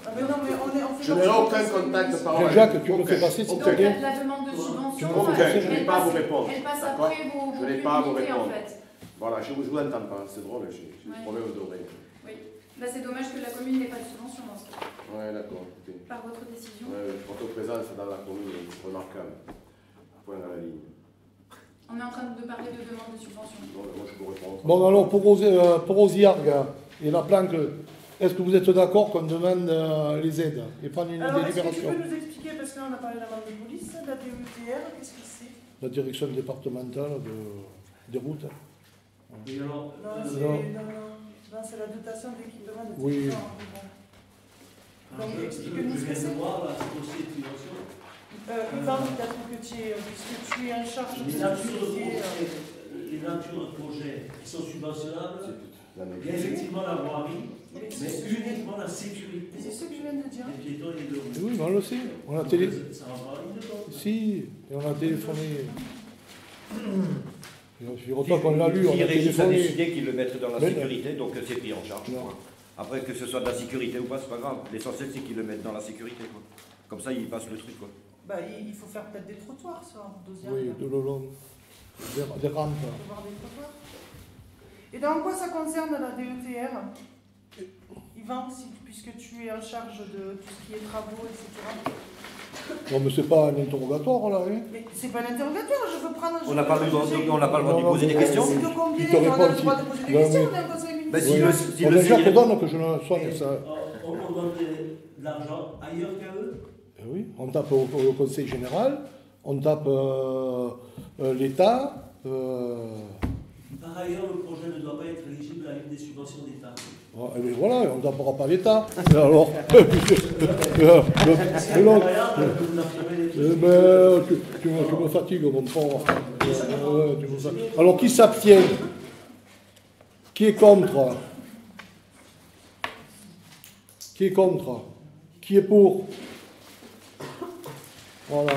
Ah ben non, mais on fait... Je n'ai aucun contact par Jacques, tu me fais passer, s'il te Donc plaît. la demande de subvention, je n'ai pas à vous répondre. elle passe après vos Je n'ai pas à vous publicités, en répondre. fait. Voilà, je vous entends pas, c'est drôle, j'ai des problèmes d'oreille. Oui. Là, c'est dommage que la commune n'ait pas de subvention dans ce cas. Oui, d'accord, écoutez. Par votre décision. Votre présence dans la commune est remarquable. Point à la ligne. On est en train de parler de demande de subvention. Non, moi je peux répondre. Bon, alors, pour Osiargues et la planque, est-ce que vous êtes d'accord qu'on demande les aides et prendre une délibération? Est-ce que tu peux nous expliquer, parce que là on a parlé de la bande de police, la DETR, qu'est-ce que c'est? La direction départementale des routes. Et alors, Non, c'est la dotation d'équipement de Oui. territoire. Donc, explique-nous ce que c'est. voir là, c'est aussi une subvention. Yvan, peut-être que puisque tu es en charge de Les ce natures dossier. de projets qui sont subventionnables, il y a effectivement la voirie, mais uniquement la sécurité. C'est ce que je viens de dire. Les piétons et les deux. Oui, mais on le sait. On a télé... Ça va pas aller de temps. Si, et on a téléphoné. Je reçois qu'on l'a lu, on a Régis a téléphoné. décidé qu'ils le mettraient dans la Mais sécurité, donc c'est pris en charge. Non. Quoi. Après, que ce soit de la sécurité ou pas, c'est pas grave. L'essentiel, c'est qu'ils le mettent dans la sécurité. Quoi. Comme ça, ils passent le truc. Quoi. Bah, il faut faire peut-être des trottoirs, ça, deuxième. Oui, de le long. Des rampes. Voir des trottoirs. Et dans quoi ça concerne la DETR? Yvan, puisque tu es en charge de tout ce qui est travaux, etc. Non, mais c'est pas un interrogatoire, là, hein. Mais c'est pas un interrogatoire, je veux prendre... On n'a pas le droit de Non, poser des non, questions. C'est de combien Il te on a répond le droit de poser des questions dans le conseil Ben, municipal? si On le a déjà CIR qu'on donne que je ne soigne ça. On donne de l'argent ailleurs qu'à eux. Eh oui, on tape au conseil général, on tape l'État. Par ailleurs, le projet ne doit pas être éligible à une des subventions d'État. Et bien voilà, on ne tapera pas l'État. Alors, tu me fatigues, mon pauvre. Alors, qui s'abstient? Qui est contre? Qui est contre? Qui est pour? Voilà.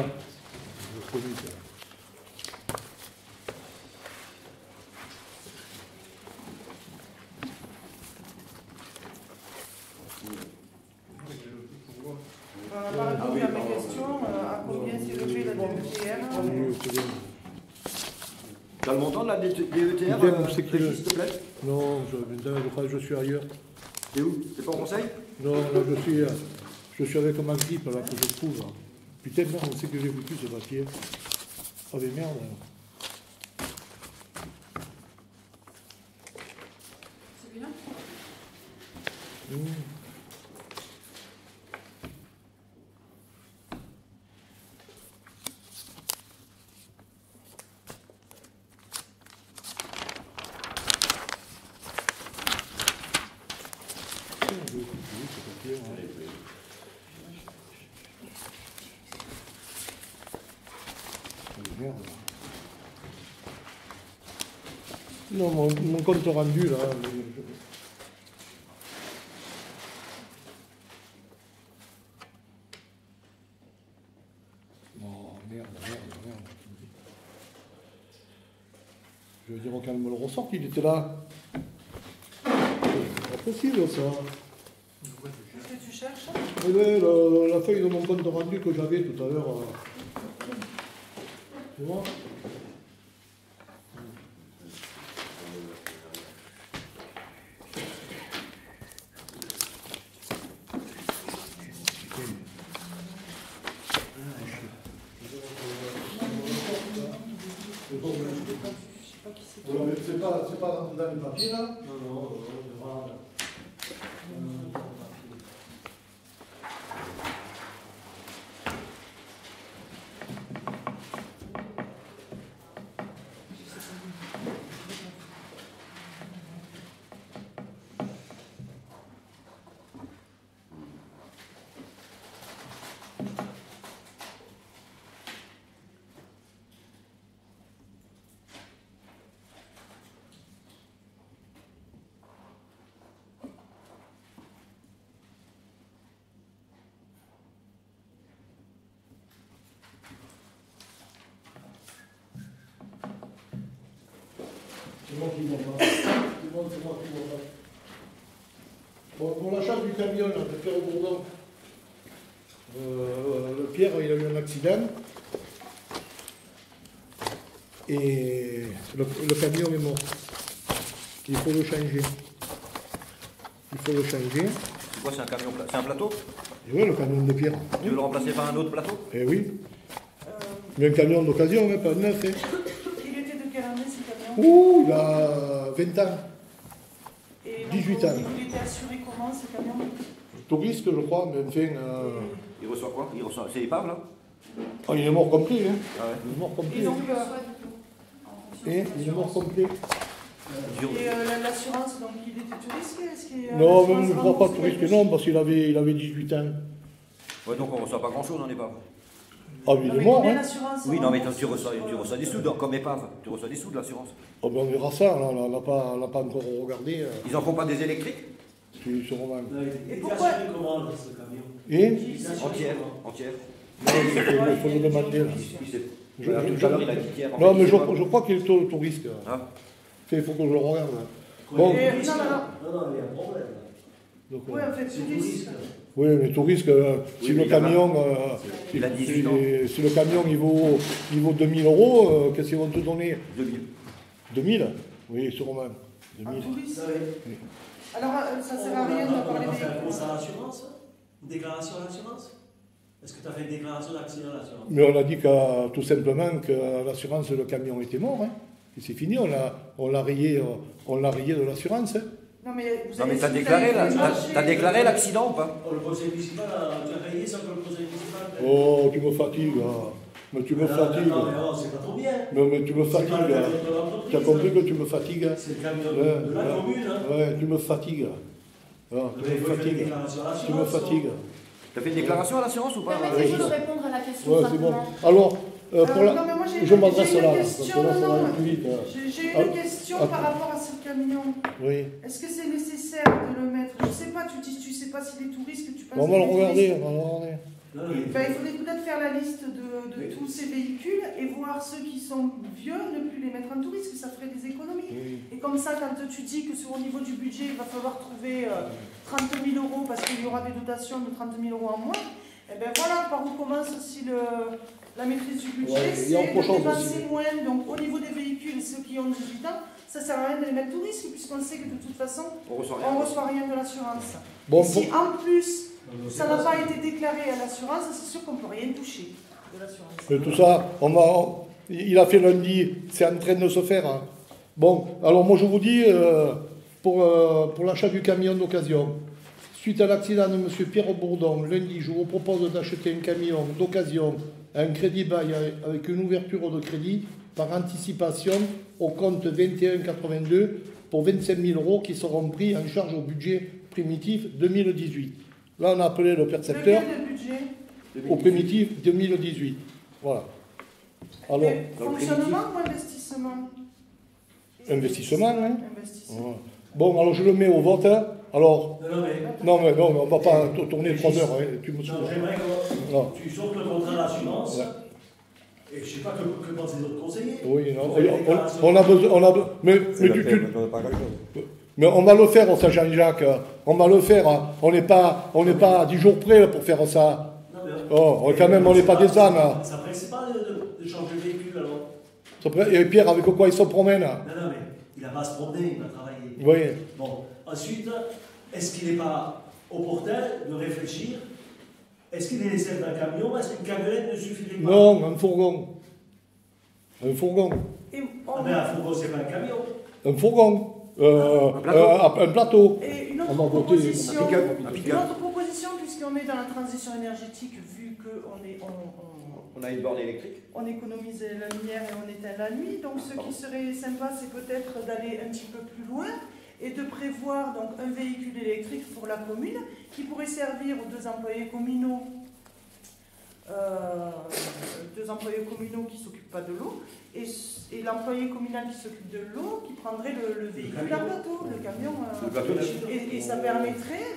On n'a pas répondu à mes questions, à combien s'est levé la DETR? T'as le montant de la DETR, Régis, s'il te plaît? Non, je suis ailleurs. T'es où? T'es pas au conseil? Non, là, je suis avec ma grippe, là, que je trouve. Là. Putain, merde, on sait que j'ai foutu ce papier. Ah, mais merde. C'est bien. Non, mon compte rendu, là. Oh, merde. Je veux dire, quand même le ressort, il était là. C'est pas possible, ça. Qu'est-ce que tu cherches? Eh bien, la feuille de mon compte rendu que j'avais tout à l'heure. Tu vois? rentre dans les papiers là. Non, je vois. C'est moi qui vois pas. C'est moi qui vois pas. Bon, pour l'achat du camion là, de Pierre Bourdon, le Pierre il a eu un accident et le camion est mort. Il faut le changer. Il faut le changer. C'est quoi, c'est un camion, c'est un plateau? Et oui, le camion de Pierre. Tu veux le remplacer par un autre plateau? Eh oui. Mais un camion d'occasion, hein, pas neuf. Hein. Il était de quelle année ce camion? Ouh, il a 20 ans. Et 18 ans. Il était assuré comment ce camion? Touriste, je crois, mais enfin. Il reçoit quoi? Il reçoit. C'est épave là? Oh, il est mort complet. Hein. Ah ouais. Il est mort complet. Et donc, Il est mort complet. et l'assurance, donc il était touriste? Non, même, je ne crois pas touriste, non, parce qu'il avait 18 ans. Ouais, donc on reçoit pas grand chose en épave. Ah, mais il est mort, hein. Oui, non, mais tu reçois des sous comme épave. Tu reçois des sous de l'assurance. Oh, ben, on verra ça, là, on n'a pas encore regardé. Ils en font pas des électriques? Sur Romain. Il était assuré comment ce camion? Et Entière. il faut le demander, là. Tout à l'heure, il a dit tiers. Non, mais je crois qu'il est touriste. Ah. Il faut que je le regarde. Là. Bon. Non, Non, il y a un problème. Donc, oui, en fait, C'est touriste. oui, mais touriste, si le camion, il a 18 ans. Si le camion il vaut 2000 €, qu'est-ce qu'ils vont te donner? 2000. 2000? Oui, sur Romain. Un 2000. touriste. Oui. Alors, ça sert à rien de parler On va faire des... un constat à l'assurance? Une déclaration à l'assurance? Est-ce que tu as fait une déclaration d'accident à l'assurance? Mais on a dit tout simplement que l'assurance, le camion était mort. Hein. Et c'est fini, on l'a rayé de l'assurance. Hein. Non, mais Tu as déclaré l'accident ou pas? Le conseil municipal, tu as payé sans que le conseil municipal paye? Oh, tu me fatigues. Mais tu me fatigues. Non, mais non, c'est pas trop bien. Mais tu me fatigues. Tu as compris que tu me fatigues? C'est le camion de la commune. Hein. Ouais, tu me fatigues. Tu me fatigues. Tu me fatigues. Tu as fait une déclaration à l'assurance ou pas? Permettez-moi de répondre à la question Ouais, c'est bon. simplement. Alors, non, mais moi, je m'adresse là. Question, Parce que là, ça va aller plus vite. J'ai une question par rapport à ce camion. Oui. Est-ce que c'est nécessaire de le mettre? Je sais pas, tu sais pas s'il est touriste, que tu penses. On va le regarder, on va le regarder. Ben, il faudrait peut-être faire la liste de tous ces véhicules et voir ceux qui sont vieux, ne plus les mettre en touriste, que ça ferait des économies. Oui. Et comme ça, quand tu dis que au niveau du budget, il va falloir trouver 30 000 € parce qu'il y aura des dotations de 30 000 € en moins, et ben voilà par où commence aussi la maîtrise du budget, Ouais, c'est de dépenser moins. Donc au niveau des véhicules, ceux qui ont 18 ans, ça sert à rien de les mettre touristes, puisqu'on sait que de toute façon, on ne reçoit rien de l'assurance. Bon, si en plus, ça n'a pas été déclaré à l'assurance, c'est sûr qu'on ne peut rien toucher de l'assurance. Tout ça, il a fait lundi, c'est en train de se faire. Hein. Bon, alors moi je vous dis, pour l'achat du camion d'occasion, suite à l'accident de M. Pierre Bourdon, lundi, je vous propose d'acheter un camion d'occasion à un crédit bail avec une ouverture de crédit par anticipation au compte 2182 pour 25 000 € qui seront pris en charge au budget primitif 2018. Là, on a appelé le percepteur au primitif 2018. Voilà. Alors, fonctionnement ou investissement? Investissement, hein. Investissement. Ouais. Bon, alors je le mets au vote. Hein. Alors, non, mais on ne va pas tourner 3 heures. Hein. Tu me non, j'aimerais que tu sortes le contrat d'assurance. Ouais. Et je ne sais pas que pensent les autres conseillers. Oui, non. On a besoin. Mais on va le faire, ça, Jean-Jacques. On va le faire. On n'est pas à 10 jours près pour faire ça. Non, mais quand même, on n'est pas des ânes. Ça ne presse pas de changer de véhicule alors. Et Pierre, avec quoi il se promène? Non, mais il n'a pas à se promener, il va travailler. Oui. Bon, ensuite, est-ce qu'il n'est pas opportun de réfléchir? Est-ce qu'il est nécessaire d'un camion? Est-ce qu'une camionnette ne suffirait pas? Non, un fourgon. Un fourgon. Mais un fourgon, c'est pas un camion. Un fourgon. un plateau. Et une On autre va voter. proposition, Un pick-up. une autre proposition, puisqu'on est dans la transition énergétique, vu On a une borne électrique. on économise la lumière et on éteint la nuit, donc ce qui serait sympa, c'est peut-être d'aller un petit peu plus loin et de prévoir donc un véhicule électrique pour la commune qui pourrait servir aux deux employés communaux qui ne s'occupent pas de l'eau et l'employé communal qui s'occupe de l'eau qui prendrait le véhicule à plateau, le camion. Et ça permettrait,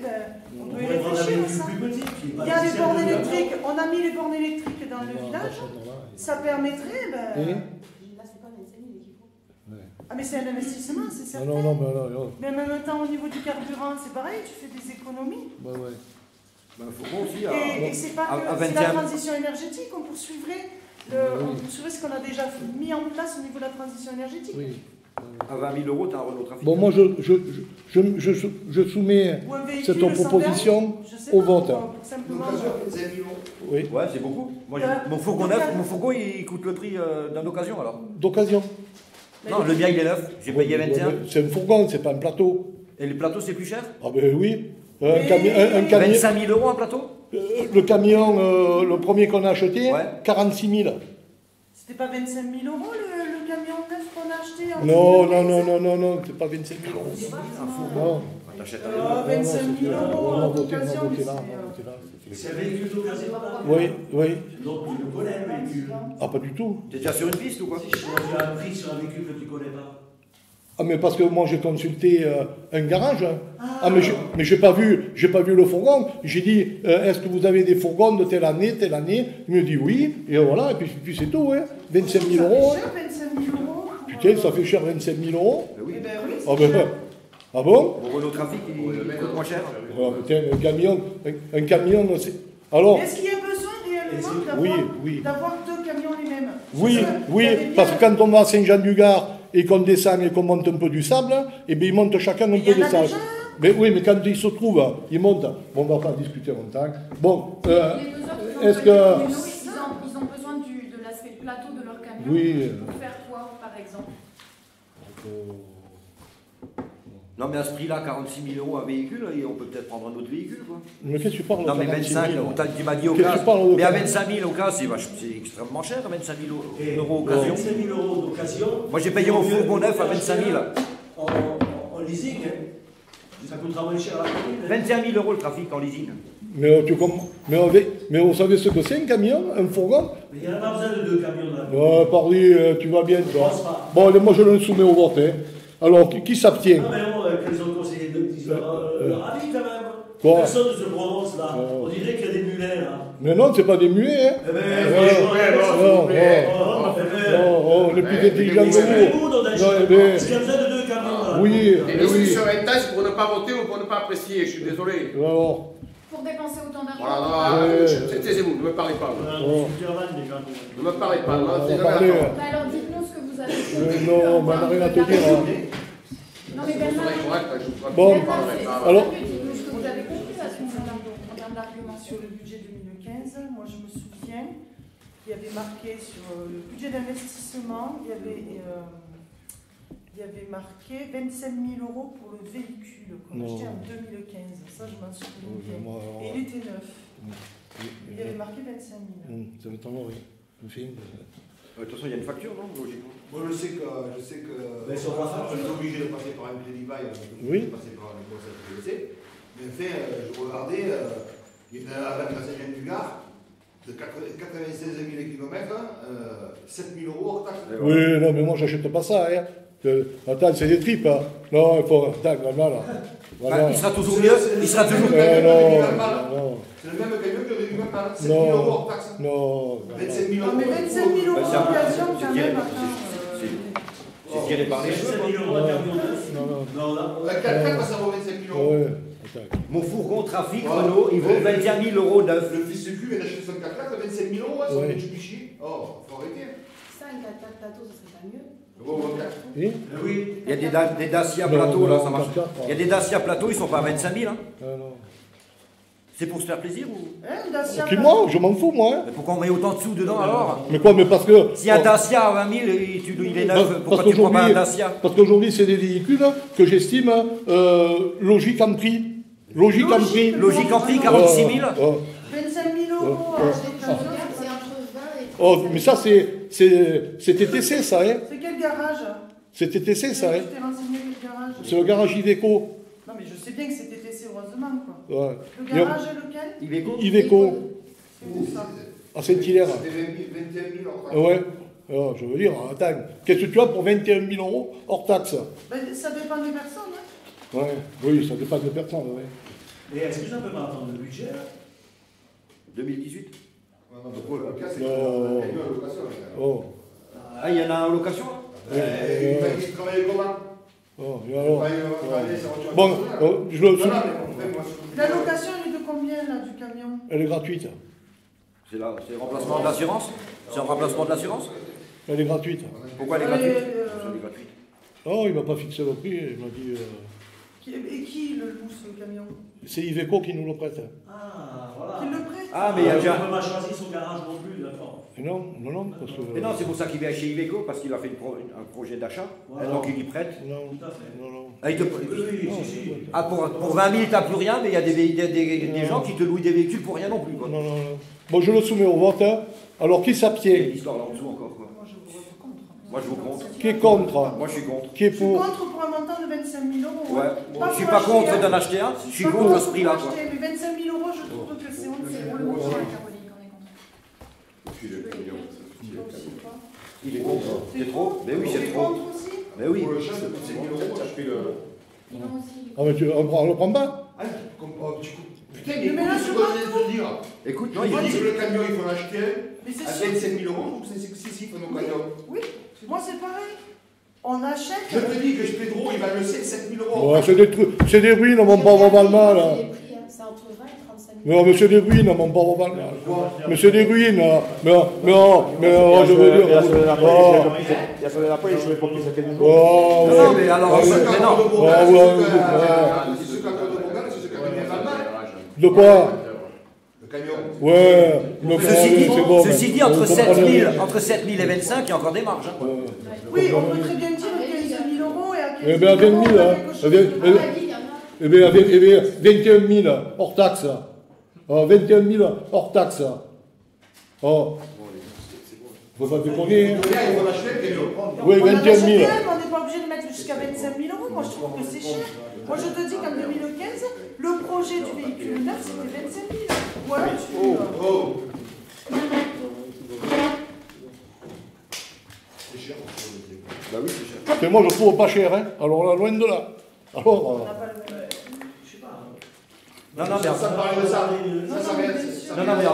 on doit y pourrait prendre un réfléchir à véhicule ça. plus petit. qui est pas Il y a les nécessaire bornes de électriques, on a mis les bornes électriques dans le village, ça permettrait. Là, c'est pas 25 000 qu'il faut. Ah, mais c'est un investissement, c'est certain. Non. Mais en même temps, au niveau du carburant, c'est pareil, tu fais des économies. Ouais. Ben, faut aussi. Et c'est pas que c'est la transition énergétique, on poursuivrait ce qu'on a déjà mis en place au niveau de la transition énergétique. Oui. À 20 000 euros, tu as un Renault Trafic. Bon, moi, je soumets Ou un véhicule cette sans proposition permis, je sais au pas, vote. pour simplement. Oui. Ouais, c'est beaucoup. Moi, mon fourgon neuf, mon fourgon, il coûte le prix d'un occasion alors. D'occasion. Non, le mien, il est neuf. J'ai payé 21. C'est un fourgon, c'est pas un plateau. Et les plateaux, c'est plus cher? Ah ben oui. Un Mais- camion. 25 000 euros un plateau? Le camion, le premier qu'on a acheté, Ouais. 46 000. C'était pas 25 000 euros le camion neuf qu'on a acheté en Non, c'est pas 25 000 euros. Non. T'achètes Oh, 25 000 euros On a en voté occasion. là. C'est un véhicule d'occasion. Oui. Donc tu le connais le véhicule. Ah, pas du tout. T'es déjà sur une piste ou quoi? Si tu as un prix sur un véhicule que tu connais pas. Ah, mais parce que moi j'ai consulté un garage. Hein. Ah, mais j'ai pas vu le fourgon. J'ai dit, est-ce que vous avez des fourgons de telle année? Il me dit oui. Et voilà, et puis c'est tout. Hein. 25 000 euros. Ça fait cher, 25 000 euros. Putain, ça fait cher 25 000 euros. Ben oui. Eh ben oui, Ah, c'est ben, cher. ah bon? Mon Renault Trafic, il coûte moins cher. Ah, putain, un camion, c'est... Alors, Est-ce qu'il y a besoin réellement oui. d'avoir deux camions les mêmes? oui, Parce que il y avait bien- parce que quand on va à Saint-Jean-du-Gard et qu'on descend et qu'on monte un peu du sable, et bien ils montent chacun un il y peu en de a sable. déjà. Mais oui, mais quand ils se trouvent, ils montent. Bon, on va pas discuter longtemps. Bon, Les deux autres est-ce employés que... communaux, ils ont besoin de l'aspect plateau de leur camion Oui. pour faire quoi, par exemple? Non, mais à ce prix-là, 46 000 euros un véhicule, et on peut peut-être prendre un autre véhicule, quoi. Mais qu'est-ce que tu parles? Non, mais 46 25 000? tu m'as dit au Qu'est-ce que cas. tu parles au Mais à cas 25 000 au cas, c'est extrêmement cher, 25 000 Et euros occasion. 25 000 euros d'occasion. Moi, j'ai payé mon fourgon neuf à 25 000. En leasing, hein. Ça coûtera moins cher à la commune. hein. 21 000 euros le trafic en leasing. Mais vous savez ce que c'est un camion, un fourgon? Mais il n'y en a pas besoin de deux camions là. Pardi, tu vas bien, toi. pense pas. Bon, allez, moi je le soumets au vote. Hein. Alors, qui s'abstient? Non, mais bon, quels autres conseillers de disent ravis quand même. Quoi? Personne ne se prononce là. On dirait qu'il y a des mulets là. Mais non, c'est pas des muets, hein. Eh ben, Non, on est plus intelligent que vous. Non, eh ben, Est-ce qu'il y a besoin de deux camions là? oui, Les discussions intenses pour ne pas voter ou pour ne pas apprécier, je suis désolé. alors, Pour dépenser autant d'argent? Voilà, taisez-vous, ne me parlez pas. Ne me parlez pas. on C'est va jamais parler. d'accord. Bah alors dites-nous ce que vous avez fait. Non, mais on n'a rien à te dire. Hein. Non mais Bernard, Soyez correct, je vous Bon. ne parlerai pas. Alors- dites-nous ce que vous avez compris à ce moment-là en termes d'arguments. Sur le budget 2015, moi je me souviens, il y avait marqué sur le budget d'investissement, il y avait marqué 25 000 euros pour le véhicule qu'on Non. achetait en 2015. Ça, je m'en souviens Oui, bien. moi, alors, Et il était neuf. Il y avait marqué 25 000. Ça m'étonnerait. Une film. De toute façon, il y a une facture, non? Logiquement. Moi, je sais que Mais sur la on est obligé de passer par un crédit bail, Oui. de passer par le conseil PVC. Mais en fait, je regardais, il y a avec la Saint-Jean-du-Gard, de 96 000 km, 7 000 euros hors taxe. Oui, non, mais moi, j'achète pas ça. Hein. Attends, c'est des tripes. Hein. Non, il faut. Attends, voilà. Voilà. Il sera toujours mieux. Il sera toujours mieux. Non. C'est le même camion que le Dumas par 7 Non. 000 euros hors taxe. Non. 27 000 Non, euros. mais 25 000 euros Bah, c'est un peu- d'occasion c'est quand tiré même. par- attends, C'est tiré par les 25 cheveux. 000 euros un camion neuf. Non. Non, là. La 4x4, ça vaut 25 000 euros. Ouais. Attends. Mon fourgon trafic Renault, il vaut 21 000 euros neuf. Le fils de cul vient d'acheter son 4x4, 25 000 euros, c'est Ouais. un Mitsubishi. Oh, faut arrêter. Ça, une 4x4 plateau, ça serait pas mieux. Bon, bon, quatre. Et Oui. Il y a des Dacia Non, plateau là, non, ça marche. quatre, Il y a des Dacia plateau, ils sont pas à 25 000. Hein. non. C'est pour se faire plaisir ou Hein, Dacia Puis moi, je m'en fous, moi. Hein. Mais pourquoi on met autant de sous dedans alors? Mais quoi, mais parce que... Si un Dacia à 20 000, il est neuf, pourquoi tu prends pas un Dacia? Parce qu'aujourd'hui, c'est des véhicules que j'estime logiques en prix. Logique en prix. Logique en prix, 46 000. 25 000 euros. C'est entre 20 et... Oh, mais ça, c'est TTC, ça, hein. C'est quel garage? C'est TTC, ça, hein. Tu t'es renseigné quel garage? C'est le garage Iveco. Non, mais je sais bien que c'est TTC, heureusement, quoi. Ouais. Le garage est lequel? Iveco, C'est où ça? à Saint-Hilaire. C'était 21 000 euros. Ouais. Alors, je veux dire, attends, qu'est-ce que tu as pour 21 000 euros hors taxe? Ben, ça dépend des personnes, hein. Ouais, oui, ça dépasse de personnes, ouais. Et est-ce que ça peut m'entendre le budget là 2018. Le cas, c'est Non. qu'il y a eu une location. Oh. Ah, il y en a en location? Il travaille comment? Oh, et alors Bon, je le La location, elle est de combien, là, du camion? Elle est gratuite. C'est le remplacement de l'assurance? C'est un remplacement de l'assurance? Elle est gratuite. Pourquoi elle est gratuite? Elle est gratuite. Oh, il m'a pas fixé le prix, il m'a dit... Et qui le loue, ce camion? C'est Iveco qui nous le prête. Ah, voilà. Qui le prête? Ah, mais il y a déjà... On ne peut pas choisir son garage non plus, d'accord. Et non, parce que... Mais non, c'est pour ça qu'il vient chez Iveco, parce qu'il a fait un projet d'achat. Voilà. Donc il y prête. Non, Tout à fait. non. Ah, il te... Oui, si. Ah, pour 20 000, t'as plus rien, mais il y a des gens qui te louent des véhicules pour rien non plus. Quoi. Non. Bon, je le soumets au vote. Hein. Alors, qui Il y a s'abstient? une histoire là en dessous encore. Quoi. Moi, je vous contre. Qui est contre? Moi, je suis contre. Qui est Je suis pour? contre pour un montant de 25 000 euros. Ouais. Pas Je suis pour pas acheter contre un. d'en acheter un, je suis Pas contre ce pour prix-là. Quoi. acheter, mais 25 000 euros, je trouve que c'est honteux. C'est pour le montant, la Caroline, qu'on est contre. Puis le camion. Il est contre. C'est trop? Mais oui, c'est C'est trop. contre aussi? Mais oui. Pour le chat, c'est 1 000 euros. T'as pris le. Ils ont aussi. Ah, mais on le prend pas? Ah, putain, Mais mais là, je je peux te dire. Écoute, non, Il il dit dit que le camion, il faut l'acheter Mais c'est à sûr. 25 000 euros. C'est excessif pour nos camions. Oui, moi c'est pareil. On achète. Je te dis que Pedro, il va le 7 000 euros. Ouais, c'est des trucs, c'est des ruines, mon pauvre Valma, là. C'est entre 20 et 35 000. Non, mais c'est des ruines, mon pauvre Valma. Mais c'est des ruines, là. Mais je veux dire... Il y a sur la poêle, je vais pas plus à quel niveau. Oh, Non, mais alors, C'est mais non. ceux qui ont de Bourgal, c'est ceux qui ont de Valma. de quoi? Le camion. Ouais. Donc, Ceci dit, entre 7 000 et 25, il y a encore des marges. Hein. Oui, on peut très bien dire 15 000 euros et à 15 Eh 000 bien, à 20 000, euros, on a hein. quelque chose. Eh bien, Ah, la vie, il y en a. eh bien, 21 000 hors taxe. Oh, 21 000 hors taxe. Oh. Faut pas déconner. Hein. Il faut l'acheter, le camion. Oui, On en 21 achète 000. un, mais on n'est pas obligé de mettre jusqu'à 25 000 euros. Moi, je trouve que c'est cher. Moi, je te dis qu'en 2015, le projet du véhicule neuf, c'était 25 000. Voilà, Oh. C'est cher. Bah oui, c'est cher. Mais moi, je trouve pas cher. Hein. Alors là, loin de là. Alors, on n'a pas le même. Je sais pas. Non, mais Ça parle de ça. Ça vient. mais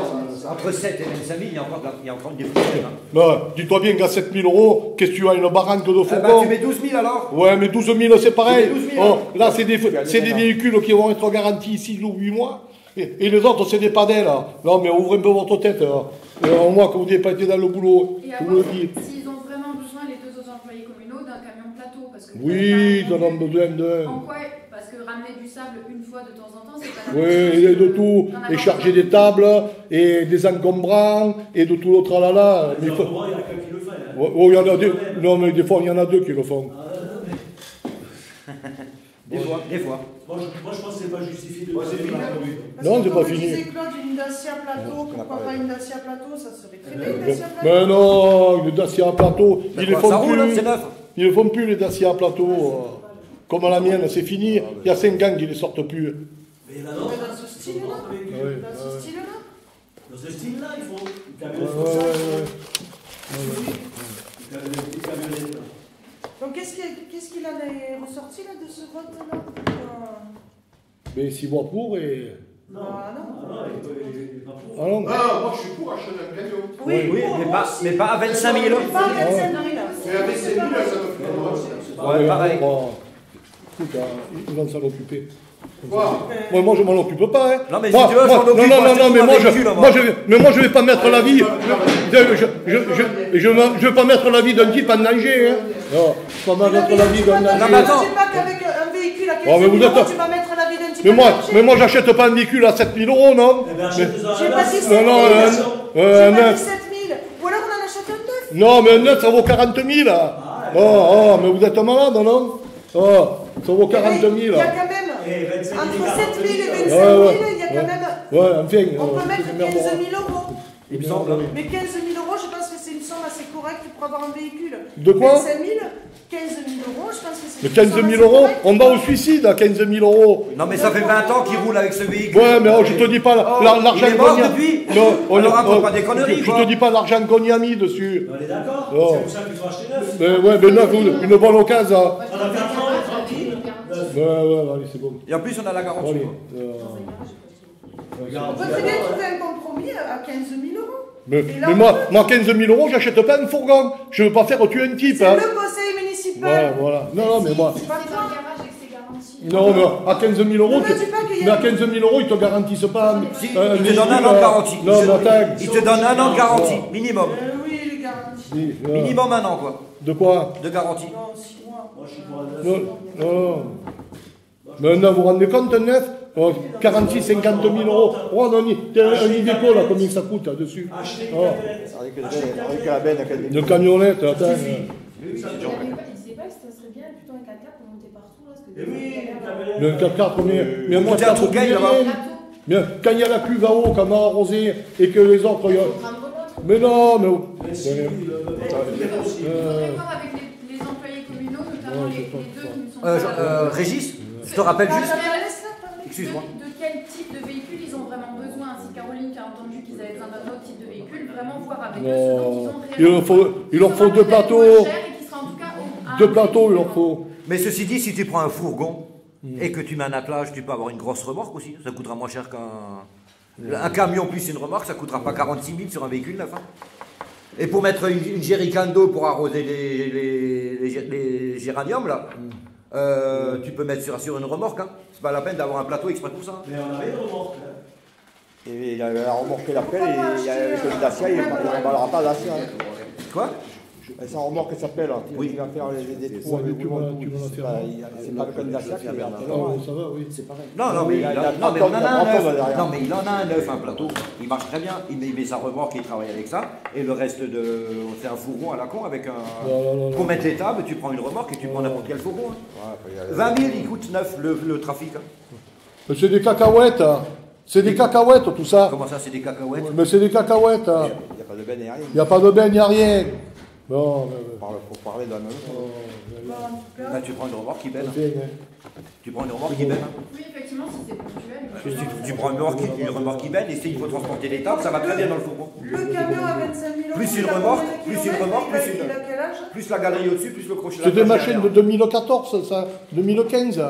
entre 7 et 25 000, il y a encore des problèmes. Hein. bah, dis-toi bien qu'à 7 000 euros, qu'est-ce que tu as une barranque de Ah fourgon? bah, tu mets 12 000 alors? Ouais, mais 12 000, c'est pareil. Tu mets 12 000, Oh, là, c'est des véhicules qui vont être garantis 6 ou 8 mois. Et les autres, c'est des padelles. Là. Non, mais ouvrez un peu votre tête. Au moins que vous n'ayez pas été dans le boulot. Et Je vous le dis. s'ils ont vraiment besoin, les deux autres employés communaux, d'un camion plateau, parce que Oui, ils en ont besoin d'un. En quoi? Parce que ramener du sable une fois de temps en temps, c'est pas. Oui, il y a de tout. Et charger des tables, et des encombrants, et de tout l'autre là. Il y a quelqu'un qui le fait. Hein. Oh, il y en a deux. Non, mais des fois, il y en a deux qui le font. Des fois. Moi, je pense que c'est pas justifié de. Moi, c'est fini. Parce Non, que c'est pas comme fini. disait Claude, une Dacia plateau, pourquoi pas une Dacia plateau, ça serait très bien une Dacia plateau. Mais non, les Dacia à plateau, ils les Ça font roule, hein, c'est plus. neuf. Ils ne font plus les Dacia à plateau. Comme à la mienne, c'est fini. Il y a 5 ans qu'ils ne sortent plus. Mais là, Mais non. dans ce style-là, Ouais. dans ce style-là. Dans ce style-là, il faut une camionnette. Une camionnette. Donc qu'est-ce qu'il en est ressorti là de ce vote-là? Mais 6 voix pour et. Non. Ah non. Ah non, il est pas pour. Ah non. Ah, moi, je suis pour acheter un camion. Oui, mais pas à 25 000. Pas à 25 000. Mais avec 5 000, ça me fait pas mal. Ouais, pareil. Écoute, ils vont s'en occuper. Quoi? Moi, je m'en occupe pas. Hein. Non, mais si Moi, tu veux, je m'en occupe. non, mais moi, je vais pas mettre la vie. Je vais pas mettre la vie d'un type en danger. Hein. Non, je vais pas mettre la vie d'un danger. Non, mais attends. Je sais pas qu'avec un véhicule à 15 Oh, mais 000 vous êtes- euros, tu vas mettre la d'identification. Mais moi j'achète pas un véhicule à 7 000 €, non? Eh bien, achète-en J'ai un pas neuf. dit 7 000. Non, J'ai pas neuf. dit 7 000. Ou alors on en achète un neuf. Non, mais un neuf, ça vaut 40 000. Oh, mais vous êtes malade, non? Oh, ça vaut 40 000. Il y a quand même, Eh, 25 000 entre 7 000 et 25 Ouais, 000, ouais. il y a quand même, Ouais, enfin. on peut mettre 15 000 €. Il me semble. Mais 15 000 €, je pense que c'est une somme assez correcte pour avoir un véhicule. De quoi? 25 000, 15 000 €, je pense que c'est Mais une 15 somme 000 assez €, correcte. on va au suicide à 15 000 €. Non, mais ça fait 20 ans qu'il roule avec ce véhicule. Ouais, mais oh, je te dis pas l'argent il est mort qu'on y a. depuis. Non, On ne raconte pas des conneries, Je quoi. te dis pas l'argent qu'on y a mis dessus. On est d'accord? Oh. C'est pour ça qu'il faut acheter neuf. Ouais, mais neuf, une bonne occasion. On a 4 ans, tranquille. Neuf. Ouais, allez, c'est bon. Et en plus, on a la garantie. Allez. quoi. On peut très bien trouver un compromis à 15 000 €. Mais Et là, moi, 15 000 €, j'achète pas un fourgon. Je veux pas faire tuer un type. c'est Hein. le conseil municipal. Ouais, voilà. Non, mais moi. C'est pas dans le garage et que c'est garanti. Non, mais à 15 000 €, Ne me dis pas qu'il y a- mais à 15 000 €, ils te garantissent pas. Si, il te donne un an de garantie. Non, mais attends. Il te donne un an de garantie, minimum. Oui, les garanties. Si, Minimum un an, quoi, De quoi? de garantie. Non, 6 mois. Moi, je suis pour un neuf. Non. Mais non, vous vous rendez compte, un neuf? 46, 50 000 €. Oh, non, un Iveco, là, combien ça coûte, là-dessus? Acheter une Oh. camionnette. Avec la benne, Une camionnette, attends. Il disait pas que ça serait bien plutôt un 4x pour monter partout là, parce que Eh oui, une camionnette. Mais un 4x, mais moi, Monter un trou gay, là-bas. Mais quand il y a la cuve à eau, qu'on a arrosé, et que les autres. Mais non, mais. Mais si, le Il faudrait voir avec les employés communaux, notamment les deux qui ne sont pas... Régis, je te rappelle juste. Excuse-moi. De quel type de véhicule ils ont vraiment besoin, ainsi que Caroline qui a entendu qu'ils avaient besoin d'un autre type de véhicule, vraiment voir avec eux ce dont ils ont réellement Il leur faut deux plateaux. Deux plateaux, il leur faut. Mais ceci dit, si tu prends un fourgon et que tu mets un attelage, tu peux avoir une grosse remorque aussi. Ça coûtera moins cher qu'un camion plus une remorque, ça coûtera pas 46 000 sur un véhicule neuf. Hein. Et pour mettre une jerrycan d'eau pour arroser les géraniums, là, tu peux mettre sur une remorque. Hein. C'est pas la peine d'avoir un plateau exprès pour ça. Mais on avait une remorque. Hein. Et il a remorqué l'appel et il y a le Dacia, il ne remballera pas Dacia. Quoi? Sa remorque s'appelle, oui. Il va faire des trous avec c'est pas le Dacia qui est là. Ça va, oui. C'est pareil. Non, mais on en a un neuf. Non, mais il en a un neuf, un plateau. Il marche très bien. Il met sa remorque et il travaille avec ça. Et le reste c'est un fourgon à la con avec un. Pour mettre les tables, tu prends une remorque et tu prends n'importe quel fourgon. 20 000, il coûte neuf le trafic. C'est des cacahuètes. C'est des cacahuètes, tout ça. Comment ça, c'est des cacahuètes? Mais c'est des cacahuètes. Il n'y a pas de benne et rien. Il n'y a pas de benne, il n'y a rien. Non, Pour parler d'un même. Là, tu prends une remorque qui benne. mais. Tu prends une remorque qui benne. Oui, effectivement, si c'est ponctuel. Tu prends une remorque qui benne et s'il faut transporter les tables, ça va très bien dans le fourgon. Le camion à 25 000 €. Plus une il a remorque, combien de plus une kilomètres, remorque, il a- plus une- Il a quel âge? Plus la galerie au-dessus, plus le crochet. C'est des machines de 2014, ça. 2015.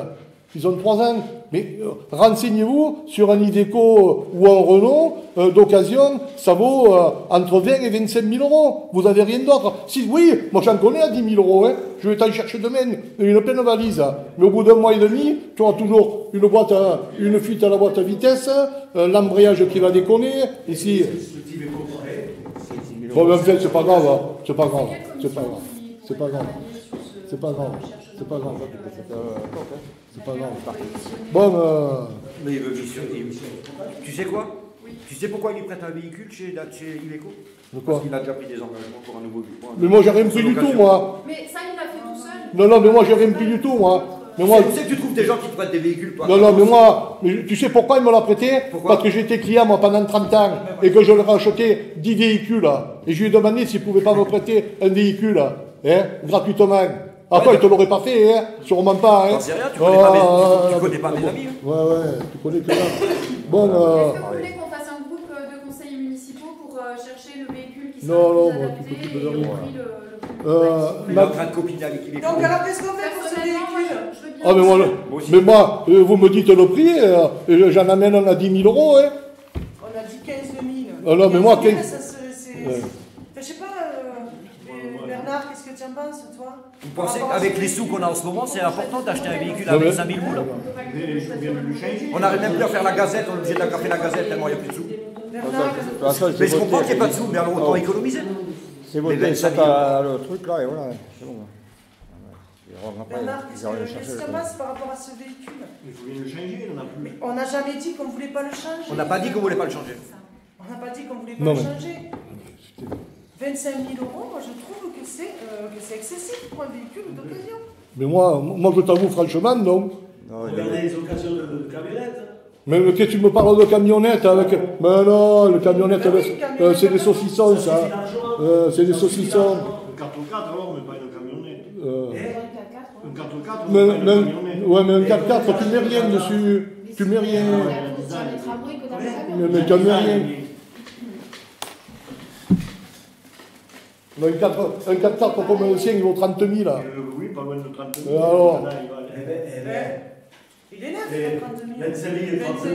Ils ont 3 ans. Mais renseignez-vous sur un Iveco ou un Renault d'occasion, ça vaut entre 20 et 25 000 €. Vous n'avez rien d'autre. Si, oui, moi j'en connais à 10 000 €. Hein. Je vais t'en chercher demain une pleine valise. Mais au bout d'un mois et demi, tu auras toujours une fuite à la boîte à vitesse, l'embrayage qui va déconner. Ici. Bon, mais en fait, c'est pas grave. Hein. C'est pas grave. C'est pas grave. C'est pas grave. C'est pas grave. C'est pas grave. C'est pas grave. Bon, Mais il veut Tu sais quoi? Tu sais pourquoi il lui prête un véhicule chez Iveco? Pourquoi? Parce qu'il a déjà pris des engagements pour un nouveau véhicule. Mais moi j'ai rien pris du tout, moi. Mais ça, il l'a fait tout seul. Non, mais moi j'ai rien pris du tout, moi. Mais moi, Tu sais que tu trouves des gens qui te prêtent des véhicules, toi? non, mais moi, tu sais pourquoi il me l'a prêté? Pourquoi? Parce que j'étais client, moi, pendant 30 ans, et que je leur ai acheté 10 véhicules, et je lui ai demandé s'il pouvait pas me prêter un véhicule, hein, gratuitement. Après, il te l'aurait pas fait, hein, sûrement pas, hein. J'en sais rien, tu connais pas mes amis. Hein. Ouais, tu connais que là. Bon, Est-ce que vous voulez qu'on fasse un groupe de conseillers municipaux pour chercher le véhicule qui sera Non, le non, plus moi, adapté tu t'occupes et de le rien. prix le Il est en train de copiner avec Iveco. Donc, alors, qu'est-ce qu'on fait pour ce Personnellement, véhicule? je veux bien. ah, mais moi, vous me dites le prix, j'en amène un à 10 000 €, hein. On a dit 15 000. Ah non, mais moi, 15 000, 15 ça, c'est- Ouais. Je sais pas, Bernard, qu'est-ce que tu en penses, toi? Vous pensez qu'avec les sous qu'on a en ce moment, c'est important d'acheter un véhicule Non, mais- avec 5 000 boules? On n'arrive même plus à faire la gazette, on est obligé de faire la gazette tellement il n'y a plus de sous. Bernard, Mais je comprends qu'il n'y ait pas de sous, mais alors autant économiser. C'est Mais voté, 25 c'est 000 pas le truc là, et voilà. C'est bon. Bernard, qu'est-ce qui se passe par rapport à ce véhicule? Il faut bien le changer, on n'a plus. Mais on n'a jamais dit qu'on ne voulait pas le changer. On n'a pas dit qu'on voulait pas le changer. On n'a pas dit qu'on ne voulait pas le changer. 25 000 €, moi je trouve que c'est excessif pour un véhicule d'occasion. Mais moi je t'avoue franchement, non. Regardez les occasions de camionnettes. Mais que tu me parles de camionnette avec... Mais non, le camionnette, c'est des saucissons, ça. C'est des saucissons. Un 4x4 alors, mais pas une camionnette. Un 4x4, ouais, mais un 4x4, tu mets rien dessus. Tu mets rien. Mais tu mets rien. Un 4x4 comme le sien, il vaut 30 000 là. Oui, pas loin de 30 000. Alors il est neuf, il vaut 30 000. 25 000 et 30 000.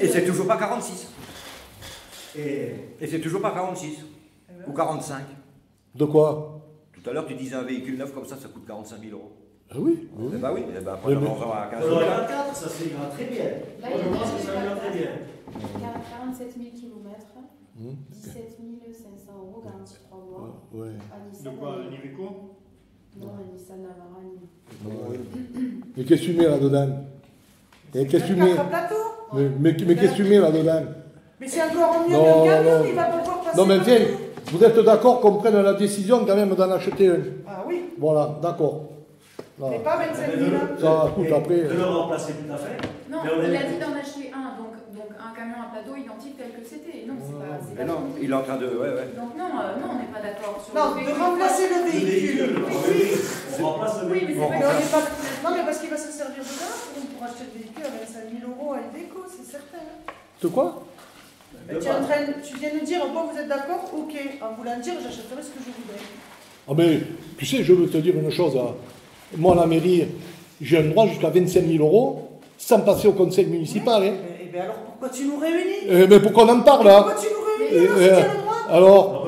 Et c'est toujours pas 46. Et c'est toujours pas 46. Ou 45. De quoi? Tout à l'heure, tu disais un véhicule neuf comme ça coûte 45 000 €. Ah oui, Eh ben oui, et ben après, on va à 15 000. Alors, la 4, ça se fait très bien. Là, Moi, je pense que ça va très bien. 47 000 km, 17 500 € garantie 3 mois. Ouais. De quoi, un Iveco? Non, un Nissan Navara. Mais qu'est-ce que tu mets là-dedans? Qu'est-ce que tu mets? Mais qu'est-ce que tu mets là-dedans? Mais c'est encore mieux qu'un camion, il va pouvoir passer. Non mais tiens, vous êtes d'accord qu'on prenne la décision quand même d'en acheter un? Ah oui. Voilà, d'accord. Mais pas 25 000 €. Ça coûte après. De le remplacer tout à fait. Non, il a dit d'en acheter un, donc un camion à plateau identique tel que c'était. Non, c'est pas. Mais non, il est en train de. Ouais. Donc non, on n'est pas d'accord sur Non, de remplacer le véhicule. On remplace le véhicule. Oui, mais non, mais parce qu'il va se servir de là pour acheter le véhicule à 25 000 € à Iveco, c'est certain. De quoi? Tu viens de dire, bon, vous êtes d'accord? Ok. En voulant dire, j'achèterai ce que je voudrais. Ah mais, tu sais, je veux te dire une chose. Moi, à la mairie, j'ai un droit jusqu'à 25 000 € sans passer au conseil municipal. Oui, hein. Et bien alors, pourquoi tu nous réunis? Mais pourquoi on en parle là? Pourquoi tu nous réunis alors,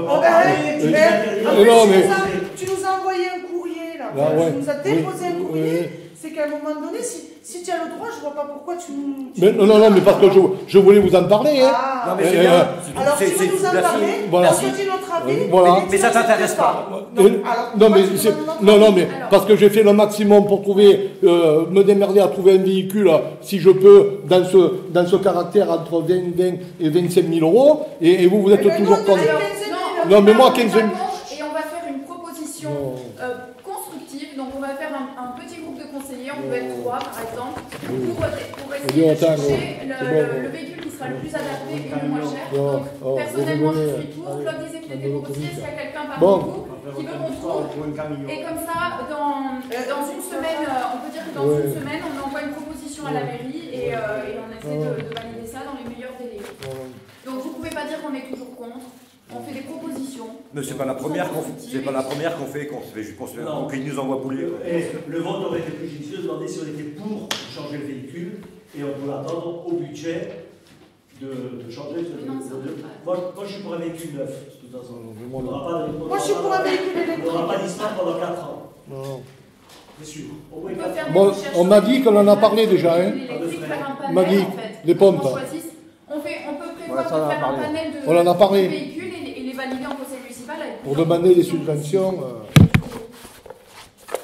tu nous as envoyé un courrier là. Tu nous as déposé un courrier. C'est qu'à un moment donné, si tu as le droit, je vois pas pourquoi tu nous. Non, mais parce que je voulais vous en parler. Hein. Non, mais c'est bien. Alors, tu veux nous en parler? Voilà. Parce que tu notre avis. Voilà. Mais ça t'intéresse pas. Non, mais parce que j'ai fait le maximum pour trouver, me démerder à trouver un véhicule, si je peux, dans ce caractère entre 20 et 25 000 €. Et vous êtes toujours contre. Non, mais moi, 15 000. Et on va faire une proposition constructive. Donc, on va faire un petit groupe de conseillers. On peut être 3, par exemple, pour essayer de chercher le véhicule qui sera le plus adapté et le moins cher. Donc, personnellement, je suis pour. Claude disait qu'il était pour aussi. Est-ce qu'il y a quelqu'un parmi vous qui veut qu'on trouve? Et comme ça, dans une semaine, on peut dire que dans une semaine, on envoie une proposition à la mairie et on essaie de valider ça dans les meilleurs délais. Donc, vous ne pouvez pas dire qu'on est toujours contre. On fait des propositions. Mais c'est pas la première qu'on fait. C'est pas la première qu'on fait, qu'ils nous envoient bouler. Et le vote aurait été plus judicieux de demander si on était pour changer le véhicule et on peut attendre au budget de changer. Moi, je suis pour un véhicule neuf, de toute façon. Moi, je suis pour un véhicule électrique. On n'aura pas d'histoire pendant 4 ans. Non. C'est sûr. Bon, on m'a dit qu'on en a parlé déjà. Hein. On m'a dit, les pompes. On peut prévoir de faire un panel de véhicules et les valider en conseil municipal. Pour demander des subventions.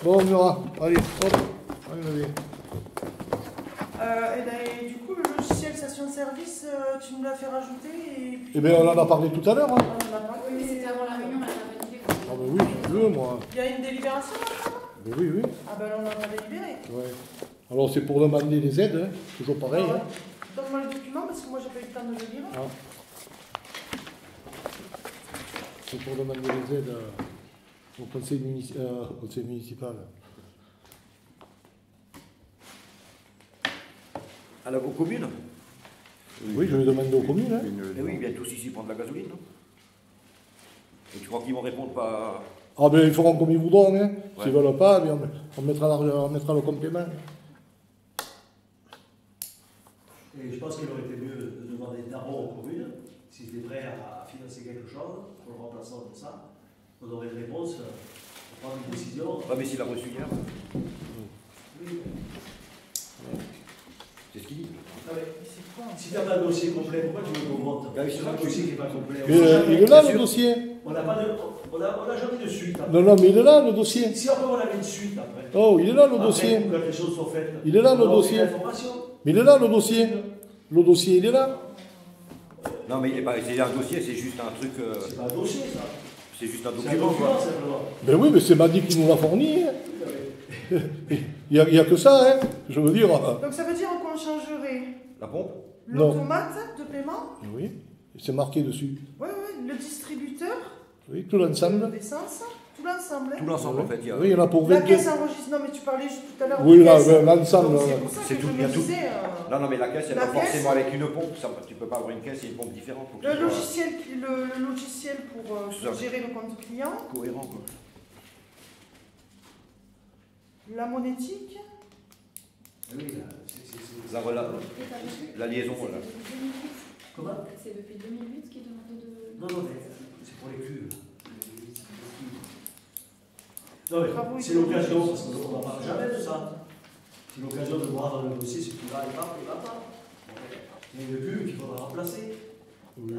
Bon, on verra. Allez, hop. Allez, et du coup, le logiciel station-service, tu nous l'as fait rajouter. Eh bien, on en a parlé tout à l'heure. Hein. On en a parlé. Oui, mais c'était avant la réunion, on l'a validé. Ah, ben oui, si tu veux, moi. Il y a une délibération là? Ben oui, oui. Ah, ben on en a délibéré. Ouais. Alors, c'est pour demander des aides, hein. Toujours pareil. Hein. Donne-moi le document parce que moi, j'ai pas eu le temps de le lire. Ah. C'est pour demander des aides au conseil municipal. Alors, aux communes? Oui, je vais demander aux communes. Hein. Et oui, ils viennent tous ici prendre de la gasoline. Non? Et tu crois qu'ils vont répondre pas? Ah ben ils feront comme ils voudront. Hein. Ouais. S'ils ne veulent pas, bien, on mettra le complément. Et je pense qu'il aurait été mieux de demander d'abord aux communes s'ils étaient prêts à financer quelque chose pour le remplaçant de ça. On aurait une réponse, on prend une décision. Ah, mais s'il a reçu hier. Oui. C'est ce qu'il dit. Ah ouais. Si tu n'as pas de dossier complet, pourquoi tu veux qu'on monte? Ah oui, c'est ça. Le dossier qui n'est pas complet. Il est là le dossier. On n'a pas de. On n'a jamais de suite. Après. Non, mais il est là le dossier. Si après on avait une suite après. Oh, il est là le Après, dossier. pour que les choses soient faites. Il est là le On a dossier. l'information. Mais il est là le dossier. Le dossier, il est là. Non, mais c'est un dossier, c'est juste un truc. C'est pas un dossier, ça. C'est juste un C'est un document, document, quoi. simplement. Ben oui, mais c'est Madi qui nous l'a fourni. Hein. Il n'y a que ça, hein. Je veux dire. Donc ça veut dire qu'on changerait La pompe? l'automate de paiement. Oui, c'est marqué dessus. Oui, le distributeur. Oui, tout l'ensemble. L'essence, tout l'ensemble. Tout l'ensemble, en fait. Il y a... Oui, il y en a pour La 22. caisse enregistre. Non, mais tu parlais juste tout à l'heure. Oui, de là, caisse. l'ensemble. Donc, là. c'est pour ça C'est que tout, je il y a me tout. disais, Non, mais la caisse, elle la pas caisse- forcément avec une pompe. Ça, tu peux pas avoir une caisse et une pompe différente. Faut que le ce soit logiciel pour Ça. gérer le compte client. cohérent, quoi. La monétique. Oui, La liaison, C'est là. depuis 2008. Comment? C'est depuis 2008 qui est demandé de... Non, mais c'est pour les cuves. Non, Bravo, mais c'est l'occasion, parce qu'on n'en parle jamais de ça. C'est l'occasion de voir dans le dossier ce qui va et pas, et va pas. Il y a une cuve qu'il faudra remplacer. Oui,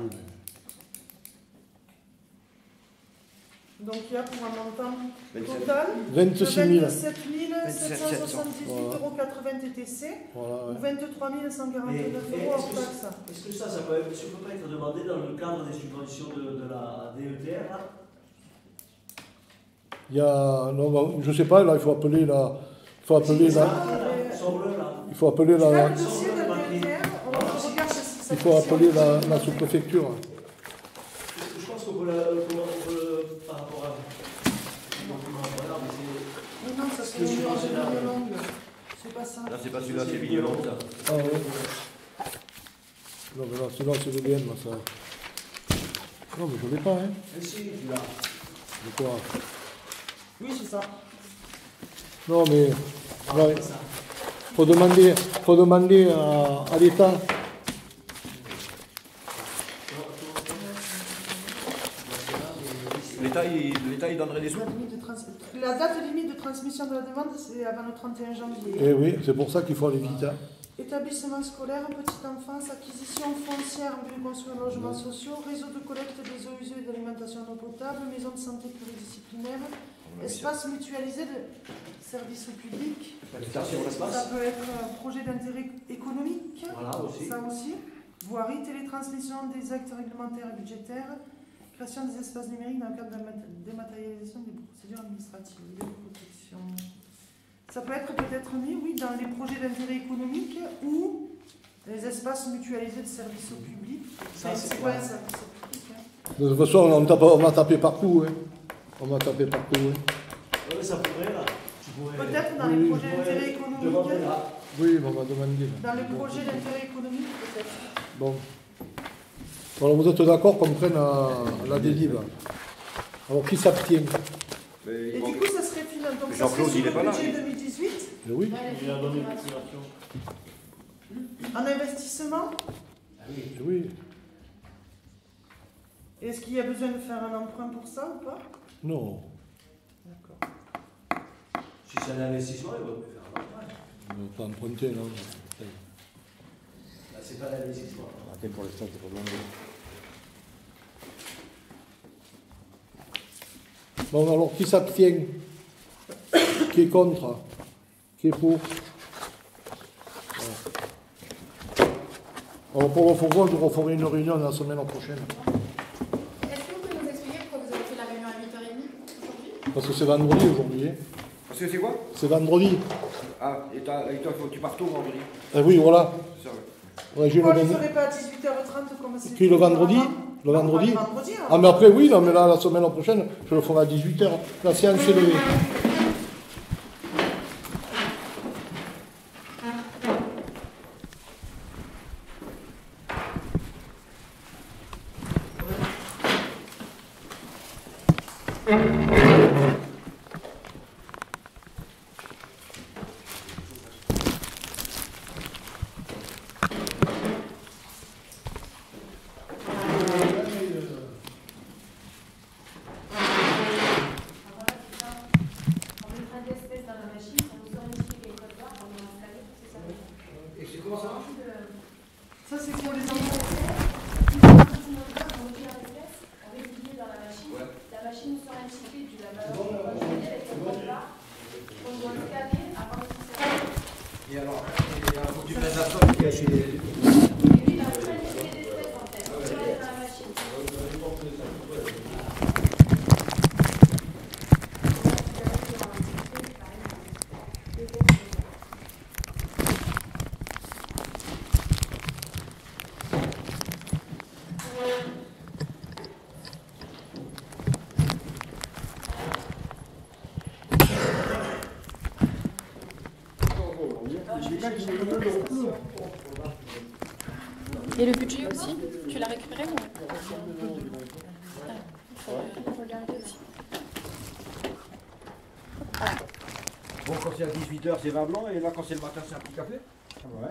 Donc il y a pour un montant 27. total 26 000. de 27 778,80 € TTC Voilà, ou ouais. 23 149 € hors taxe. Est-ce que ça peut pas être demandé dans le cadre des subventions de la DETR là? Il y a. Non, bah, je sais pas, là, il faut appeler la. Il faut appeler la. Il faut appeler Là, la. le dossier de la DETR, on regarde si ça Il faut appeler la sous-préfecture. Je pense qu'on peut, par rapport à. Voilà, mais c'est. Non, ça c'est une ligne longue. C'est pas ça. Là, c'est pas celui-là, c'est Vigneron, ça. Ah ouais. Non, mais là, celui-là, c'est l'EDN, là, ça. Non, mais je l'ai pas, hein. Mais si, tu l'as. De quoi? Oui, c'est ça. Non, mais. Ouais. Faut demander à l'État. L'État, il donnerait des sous. La date limite de transmission de la demande, c'est avant le 31 janvier. Eh oui, c'est pour ça qu'il faut aller vite, hein. Établissement scolaire, petite enfance, acquisition foncière en vue de construire logements sociaux, réseau de collecte des eaux usées et d'alimentation en eau potable, maison de santé pluridisciplinaire, espace mutualisé de services au public. Ça peut être un projet d'intérêt économique, Voilà, aussi. ça aussi. Voirie, télétransmission des actes réglementaires et budgétaires, création des espaces numériques dans le cadre de la dématérialisation des procédures administratives de protection. Ça peut être peut-être mis, oui, dans les projets d'intérêt économique ou les espaces mutualisés de services au public. C'est quoi un service au public, hein? De toute façon, on va taper partout, hein. On va taper partout, hein. Oui, mais ça pourrait, là. Peut-être dans les projets d'intérêt économique. Oui, on va demander. Dans les projets d'intérêt économique, peut-être. Bon. Alors, vous êtes d'accord qu'on prenne la délib? Alors, qui s'abstient? Et du coup, ça serait finalement. Donc, ça Jean-Claude, serait il est sur pas le là. budget 2018. Eh oui. Il a donné En investissement. Eh oui. Est-ce qu'il y a besoin de faire un emprunt pour ça ou pas? Non. D'accord. Si c'est un investissement, il va me faire un emprunt. On ne va pas emprunter, non. Là, c'est pas l'investissement. Après, pour l'instant, c'est pas demandé. Bon, alors, qui s'abstient? Qui est contre? Qui est pour? Alors, pour le fourgon, nous referons une réunion la semaine prochaine. Est-ce que vous pouvez nous expliquer pourquoi vous avez fait la réunion à 8h30 aujourd'hui? Parce que c'est vendredi aujourd'hui, hein. Parce que c'est quoi? C'est vendredi. Ah, et toi, tu pars tôt vendredi. Eh oui, voilà. C'est ça, ouais. Ouais, j'ai Pourquoi le ne vendredi. ferait pas à 18h30 comme c'est Puis le vendredi? Le vendredi? Ah, mais après, oui, non, mais là, la semaine prochaine, je le ferai à 18h. La séance est levée. Ça, c'est pour les enfants. La machine nous sort Et alors, il faut que tu mettes la somme qui est chez les... Il a fait des tests en fait. Tu vas dans la machine. Et le budget aussi, tu l'as récupéré ou faut regarder aussi. Bon, quand c'est à 18h, c'est vin blanc, et là, quand c'est le matin, c'est un petit café. Ouais,